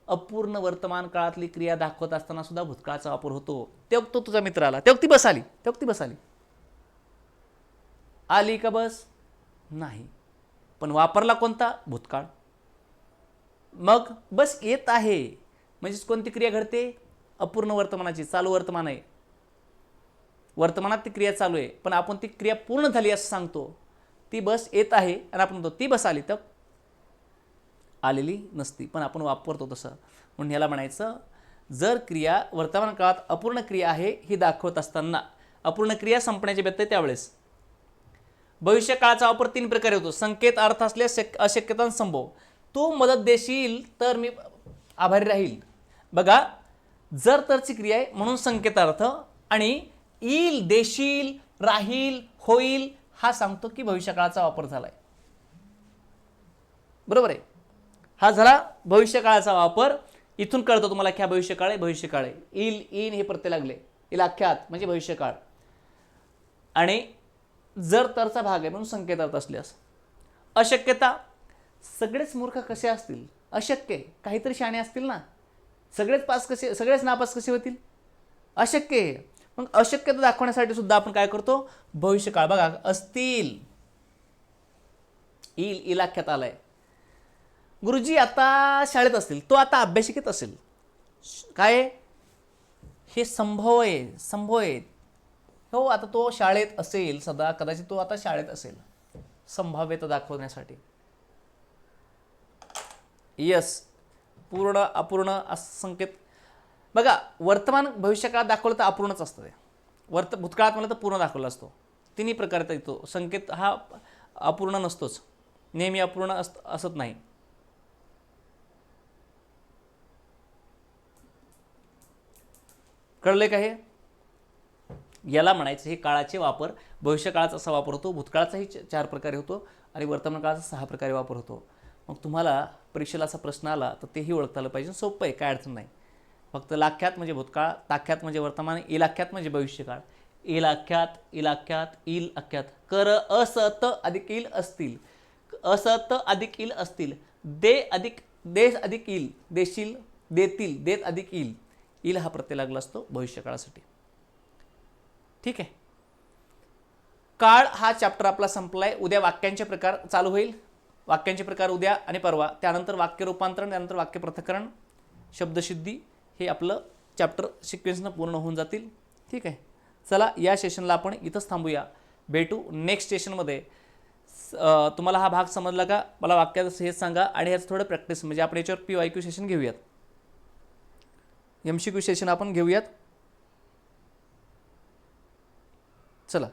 अपूर्ण वर्तमान काळातली क्रिया दाखवत असताना सुद्धा भूतकाळाचा वापर होतो. तेव्हा तो तुझा मित्र आला, तेव्हा ती बस आली, तेव्हा ती बस आली, आली का बस नाही, पण वापरला कोणता, भूतकाळ. मग बस येत आहे म्हणजे कोणती क्रिया घडते, अपूर्ण वर्तमानाची, चालू वर्तमान आहे, वर्तमानात ती क्रिया चालू आहे, पण आपण ती क्रिया पूर्ण झाली असं सांगतो. ती बस येत आहे आणि आपण म्हणतो ती बस आली, तर आलेली नसती, पण आपण वापरतो तसं. म्हणून ह्याला म्हणायचं जर क्रिया वर्तमान काळात अपूर्ण क्रिया आहे ही दाखवत असताना, अपूर्ण क्रिया संपण्याचे व्यत्यय त्यावेळेस. भविष्य काळाचा वापर 3 प्रकारे होतो, संकेत अर्थ असल्यास अशक्यता संभव. तू मदत देशील तर मी आभारी राहील. बघा जर तरची क्रिया आहे म्हणून संकेतार्थ, आणि येईल, देशील, राहील, होईल हा सांगतो की भविष्यकाळाचा वापर झालाय. बरोबर आहे. हा झाला भविष्यकाळाचा वापर. इथून कळतं तुम्हाला की हा भविष्यकाळ आहे, भविष्यकाळ आहे. इल इन हे प्रत्यय लागले. इलाख्यात म्हणजे भविष्यकाळ. आणि जर तरचा भाग आहे म्हणून संकेतार्थ असल्यास. अशक्यता, सगळेच मूर्ख कसे असतील? अशक्य, काहीतरी शाणे असतील ना. सगळेच नापास कसे होतील? अशक्य आहे. मग अशक्यता दाखवण्यासाठी सुद्धा आपण काय करतो? भविष्यकाळ. बघा, असतील, इलाख्यात आलाय. गुरुजी आता शाळेत असतील, तो आता अभ्यासिकेत असेल. काय हे संभव आहे. हो, आता तो शाळेत असेल सदा, कदाचित तो आता शाळेत असेल. संभाव्यता दाखवण्यासाठी. यस, पूर्ण अपूर्ण असं संकेत. बघा, वर्तमान भविष्यकाळात दाखवलं तर अपूर्णच असतं ते. भूतकाळात म्हणलं तर पूर्ण दाखवला असतो. तिन्ही प्रकारे येतो संकेत. हा अपूर्ण नसतोच, नेहमी अपूर्ण असत नाही. कळले का? हे याला म्हणायचं हे काळाचे वापर. भविष्यकाळाचा असा वापर होतो, भूतकाळाचाही 4 प्रकारे होतो आणि वर्तमान काळाचा 6 प्रकारे वापर होतो. मग तुम्हाला परीक्षेला असा प्रश्न आला तर तेही ओळखता आलं पाहिजे. सोपं आहे, काय अडचण नाही. फक्त लाख्यात म्हणजे भूतकाळ, ताख्यात म्हणजे वर्तमान, इलाख्यात म्हणजे भविष्यकाळ. इलाख्यात, इल अख्यात. कर असत अधिक इल असतील, असत अधिक इल असतील, देश अधिक इल, देशील, देतील, देत अधिक इल. इल हा प्रत्यय लागला असतो भविष्यकाळासाठी. ठीक आहे. काळ हा चॅप्टर आपला संपलाय. उद्या वाक्यांचे प्रकार चालू होईल. वाक्यांचे प्रकार उद्या आणि परवा. त्यानंतर वाक्य रूपांतरण, त्यानंतर वाक्य पृथक्करण, शब्दसिद्धी, हे आपलं चॅप्टर सिक्वेन्सनं पूर्ण होऊन जातील. ठीक आहे. चला, या सेशनला आपण इथंच थांबूया. भेटू नेक्स्ट सेशनमध्ये. तुम्हाला हा भाग समजला का? मला वाक्याचं हेच सांगा आणि ह्याचं थोडं प्रॅक्टिस, म्हणजे आपण याच्यावर PYQ सेशन घेऊयात, MCQ सेशन आपण घेऊयात. चला.